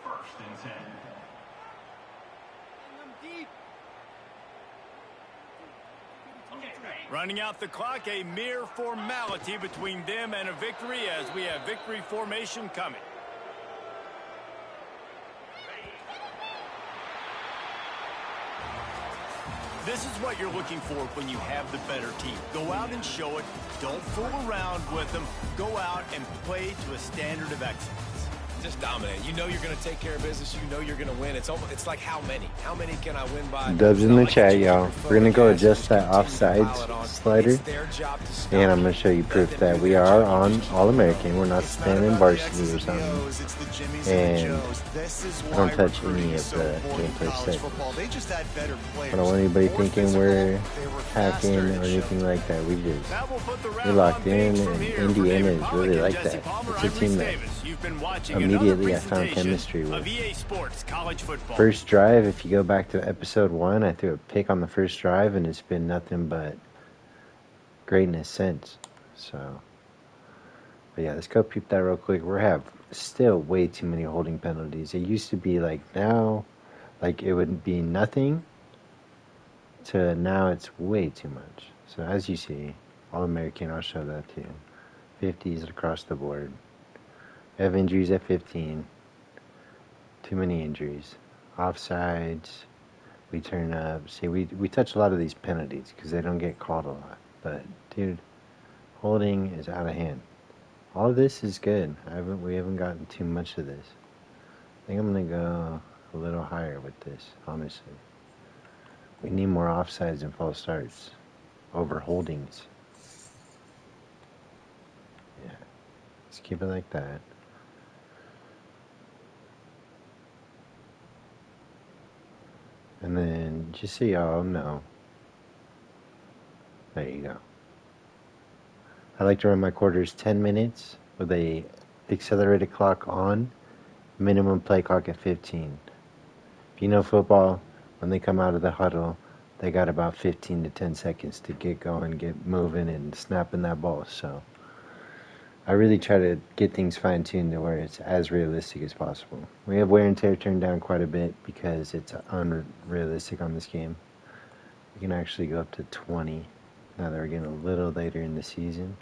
First and 10. Running out the clock, a mere formality between them and a victory as we have victory formation coming. This is what you're looking for when you have the better team. Go out and show it. Don't fool around with them. Go out and play to a standard of excellence. Just dominate. You know you're going to take care of business. You know you're going to win. It's like how many? How many can I win by? Dubs in the chat, y'all. We're going to go adjust that offsides slider. And I'm going to show you proof that we are on All-American. We're not standing varsity or something. And I don't touch any of the gameplay settings. I don't want anybody thinking we're hacking or anything like that. We're locked in, and Indiana is really like that. It's a team that immediately I found presentation chemistry of with. EA Sports College Football. First drive, if you go back to episode 1, I threw a pick on the first drive, and it's been nothing but greatness since. So, but yeah, let's go peep that real quick. We have still way too many holding penalties. It used to be like now, like it would be nothing, to now it's way too much. So as you see, All-American, I'll show that to you. 50s across the board. We have injuries at 15. Too many injuries. Offsides. We turn up. See, we touch a lot of these penalties because they don't get called a lot. But, dude, holding is out of hand. All of this is good. We haven't gotten too much of this. I think I'm going to go a little higher with this, honestly. We need more offsides and false starts over holdings. Yeah. Let's keep it like that. And then, just so y'all know, there you go. I like to run my quarters 10 minutes with a accelerated clock on, minimum play clock at 15. If you know football, when they come out of the huddle, they got about 15 to 10 seconds to get going, get moving, and snapping that ball. So I really try to get things fine-tuned to where it's as realistic as possible. We have wear and tear turned down quite a bit because it's unrealistic on this game. We can actually go up to 20 now that we're getting a little later in the season.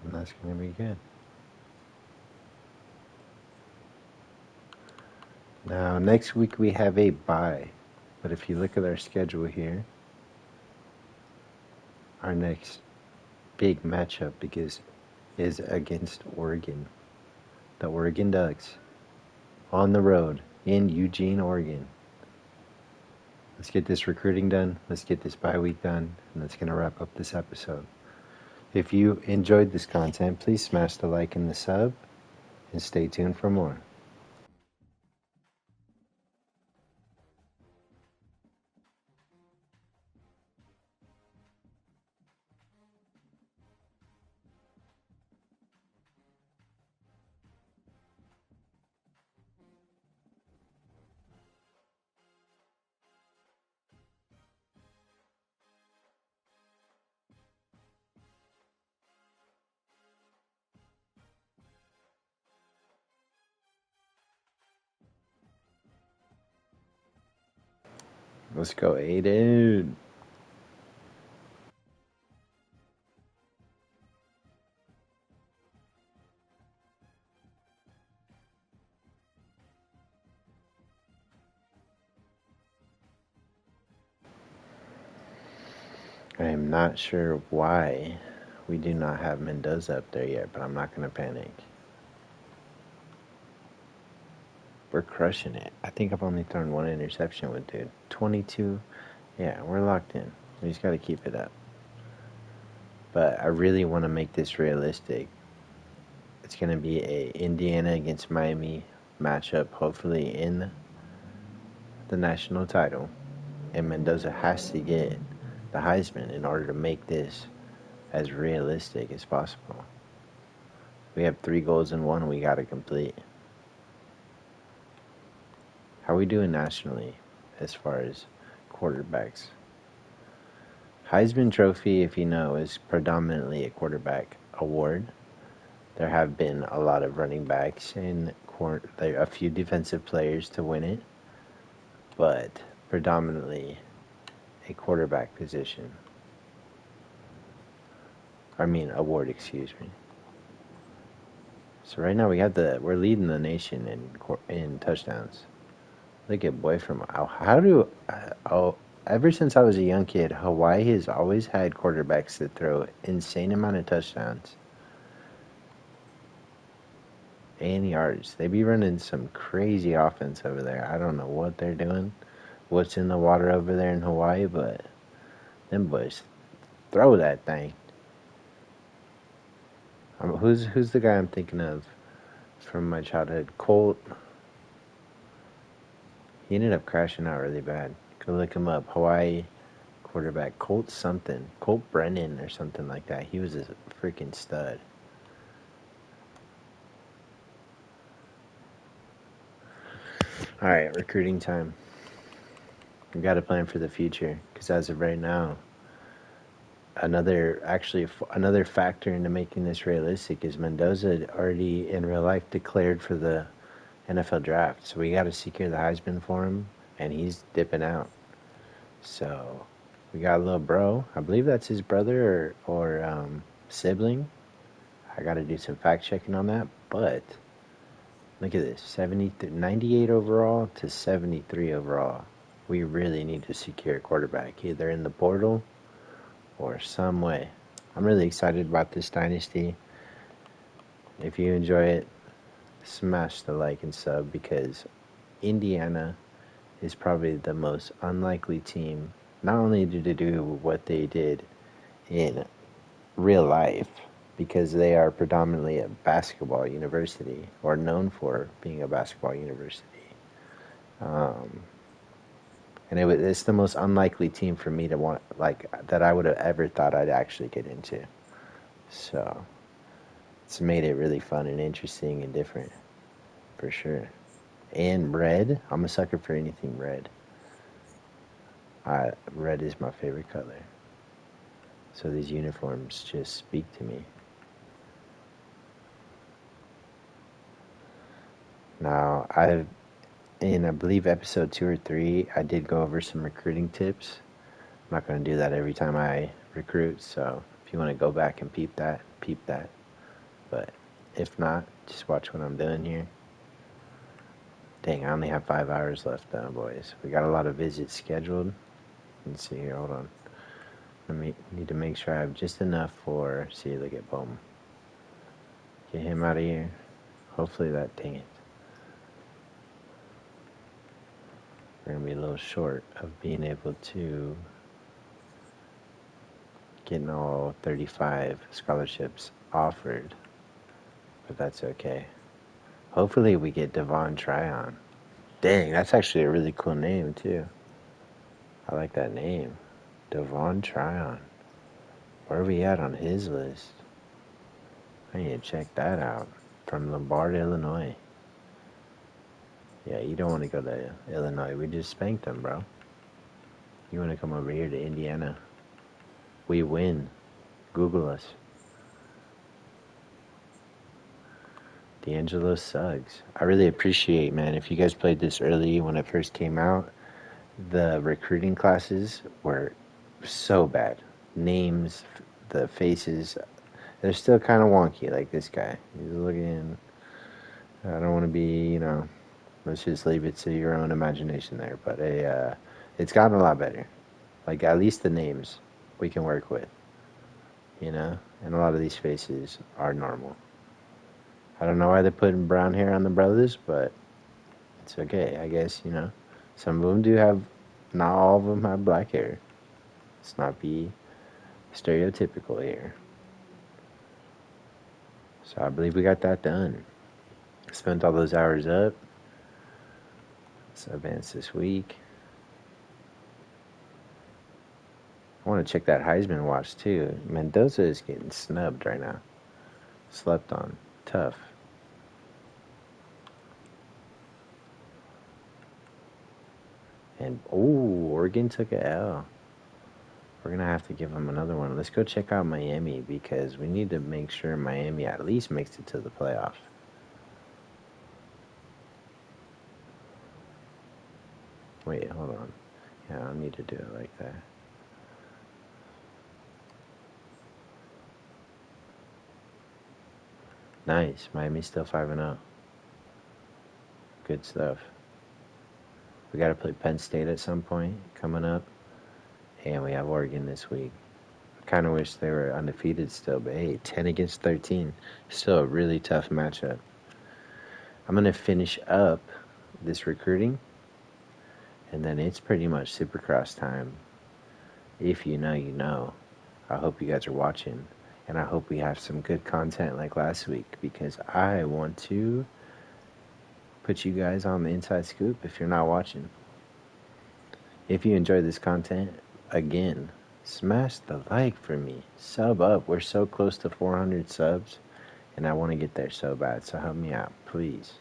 And that's going to be good. Now, next week we have a bye. But if you look at our schedule here, our next big matchup is against Oregon. The Oregon Ducks on the road in Eugene, Oregon. Let's get this recruiting done. Let's get this bye week done. And that's going to wrap up this episode. If you enjoyed this content, please smash the like and the sub. And stay tuned for more. Let's go, Aiden. I am not sure why we do not have Mendoza up there yet, but I'm not going to panic. We're crushing it. I think I've only thrown one interception with dude. 22. Yeah, we're locked in. We just got to keep it up. But I really want to make this realistic. It's going to be a Indiana against Miami matchup, hopefully in the national title. And Mendoza has to get the Heisman in order to make this as realistic as possible. We have 3 goals in 1 we got to complete. How are we doing nationally as far as quarterbacks? Heisman Trophy, if you know, is predominantly a quarterback award. There have been a lot of running backs and a few defensive players to win it, but predominantly a quarterback position. Award, excuse me. So right now we're leading the nation in touchdowns. Look at boy from ever since I was a young kid, Hawaii has always had quarterbacks that throw insane amount of touchdowns and yards. They be running some crazy offense over there. I don't know what they're doing, what's in the water over there in Hawaii, but them boys throw that thing. Who's the guy I'm thinking of from my childhood? Colt. He ended up crashing out really bad. Go look him up. Hawaii quarterback, Colt something. Colt Brennan or something like that. He was a freaking stud. All right, recruiting time. We got to plan for the future because as of right now, another factor into making this realistic is Mendoza already in real life declared for the NFL draft. So we got to secure the Heisman for him, and he's dipping out. So we got a little bro. I believe that's his brother or sibling. I got to do some fact checking on that, but look at this, 98 overall to 73 overall. We really need to secure a quarterback, either in the portal or some way. I'm really excited about this dynasty. If you enjoy it, smash the like and sub because Indiana is probably the most unlikely team. Not only did they do what they did in real life, because they are predominantly a basketball university, or known for being a basketball university. And it's the most unlikely team for me to want, like, that I would have ever thought I'd actually get into. So, it's made it really fun and interesting and different, for sure. And red, I'm a sucker for anything red. Red is my favorite color. So these uniforms just speak to me. Now, I believe episode 2 or 3, I did go over some recruiting tips. I'm not going to do that every time I recruit, so if you want to go back and peep that. But if not, just watch what I'm doing here. Dang, I only have 5 hours left though, boys. We got a lot of visits scheduled. Let's see here, hold on. I need to make sure I have just enough for, see, look at boom. Get him out of here. Hopefully that, dang it. We're going to be a little short of being able to get all 35 scholarships offered, but that's okay. Hopefully we get Devon Tryon. Dang, that's actually a really cool name too. I like that name. Devon Tryon. Where are we at on his list? I need to check that out. From Lombard, Illinois. Yeah, you don't want to go to Illinois. We just spanked them, bro. You want to come over here to Indiana. We win. Google us. D'Angelo Suggs. I really appreciate, man, if you guys played this early when it first came out, the recruiting classes were so bad. Names, the faces, they're still kind of wonky, like this guy. He's looking, I don't want to be, let's just leave it to your own imagination there. But it's gotten a lot better. Like, at least the names we can work with, and a lot of these faces are normal. I don't know why they're putting brown hair on the brothers, but it's okay. I guess, some of them do have, not all of them have black hair. Let's not be stereotypical here. So I believe we got that done. Spent all those hours up. Let's advance this week. I want to check that Heisman watch too. Mendoza is getting snubbed right now. Slept on. Tough. And, Oregon took a L. We're going to have to give them another one. Let's go check out Miami because we need to make sure Miami at least makes it to the playoff. Wait, hold on. Yeah, I don't need to do it like that. Nice. Miami's still 5-0. Good stuff. We got to play Penn State at some point coming up. And we have Oregon this week. I kind of wish they were undefeated still, but hey, 10 against 13. Still a really tough matchup. I'm going to finish up this recruiting. And then it's pretty much Supercross time. If you know, you know. I hope you guys are watching. And I hope we have some good content like last week. Because I want to put you guys on the inside scoop if you're not watching. If you enjoy this content, again. Smash the like for me. Sub up. We're so close to 400 subs, and I want to get there so bad. So help me out, please.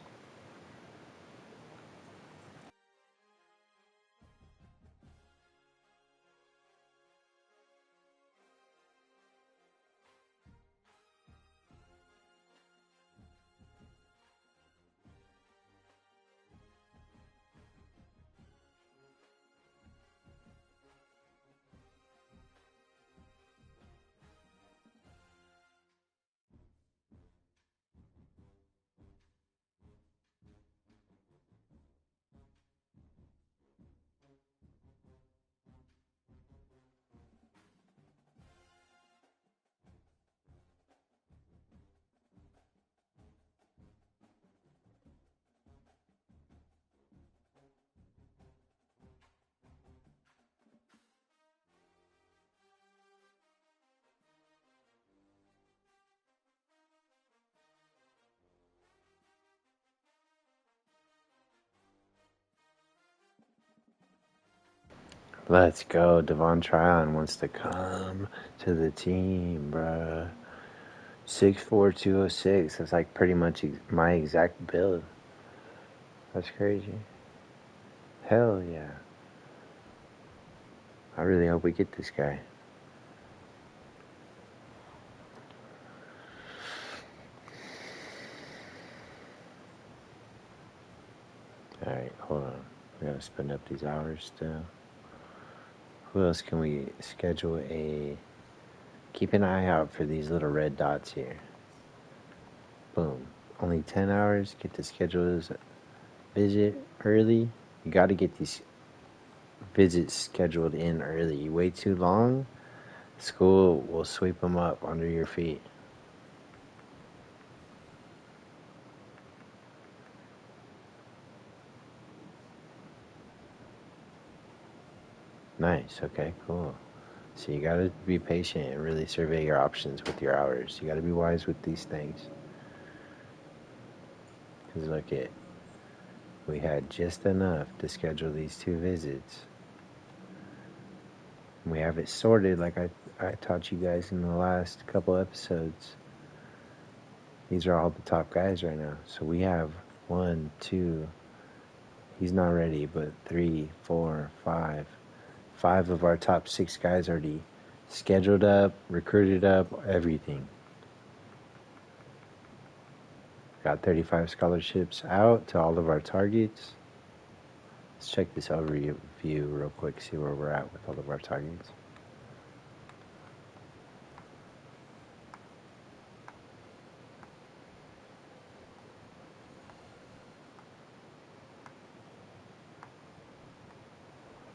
Let's go. Devon Tryon wants to come to the team, bruh. 6'4", 206. That's like pretty much my exact build. That's crazy. Hell yeah. I really hope we get this guy. Alright, hold on. We gotta spend up these hours still. Who else can we schedule a... Keep an eye out for these little red dots here. Boom. Only 10 hours. Get the schedules visit early. You gotta get these visits scheduled in early. You wait too long, school will sweep them up under your feet. Nice. Okay, cool. So you gotta be patient and really survey your options with your hours. You gotta be wise with these things. Because look it, we had just enough to schedule these 2 visits. We have it sorted like I taught you guys in the last couple episodes. These are all the top guys right now. So we have 1, 2, he's not ready, but 3, 4, 5. 5 of our top 6 guys already scheduled up, recruited up, everything. Got 35 scholarships out to all of our targets. Let's check this overview real quick, see where we're at with all of our targets.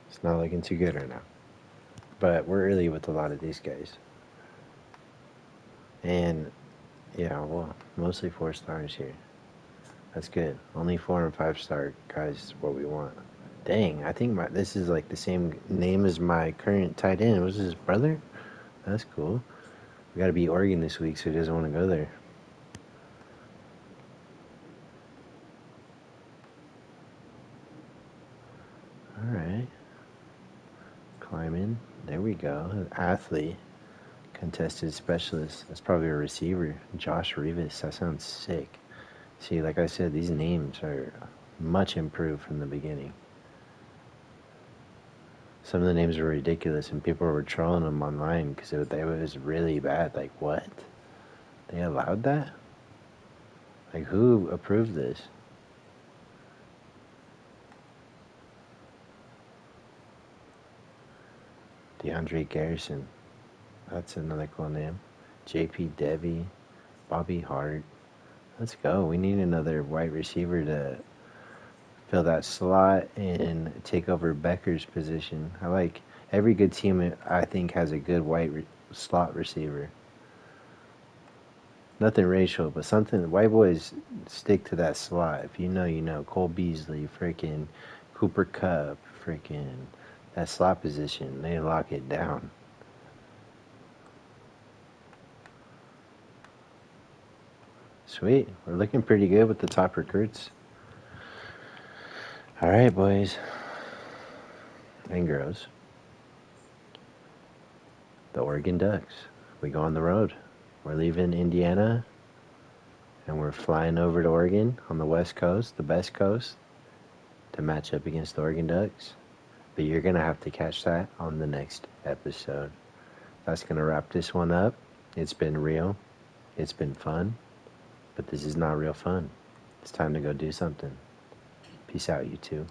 It's not looking too good right now. But we're early with a lot of these guys. And, yeah, well, mostly 4 stars here. That's good. Only 4 and 5 star guys is what we want. Dang, I think this is like the same name as my current tight end. Was his brother? That's cool. We got to beat Oregon this week, so he doesn't want to go there. Alright. Climbing. There we go. An athlete. Contested specialist. That's probably a receiver. Josh Rivas. That sounds sick. See, like I said, these names are much improved from the beginning. Some of the names were ridiculous, and people were trolling them online because it was really bad. Like, what? They allowed that? Like, who approved this? DeAndre Garrison. That's another cool name. JP Devi. Bobby Hart. Let's go. We need another wide receiver to fill that slot and take over Becker's position. I like every good team, I think, has a good slot receiver. Nothing racial, but something. White boys stick to that slot. If you know, you know. Cole Beasley, freaking Cooper Kupp, freaking that slot position. They lock it down. Sweet. We're looking pretty good with the top recruits. All right, boys and girls. the Oregon Ducks. We go on the road. We're leaving Indiana, and we're flying over to Oregon on the West Coast, the best coast, to match up against the Oregon Ducks. But you're going to have to catch that on the next episode. That's going to wrap this one up. It's been real. It's been fun. But this is not real fun. It's time to go do something. Peace out, you two.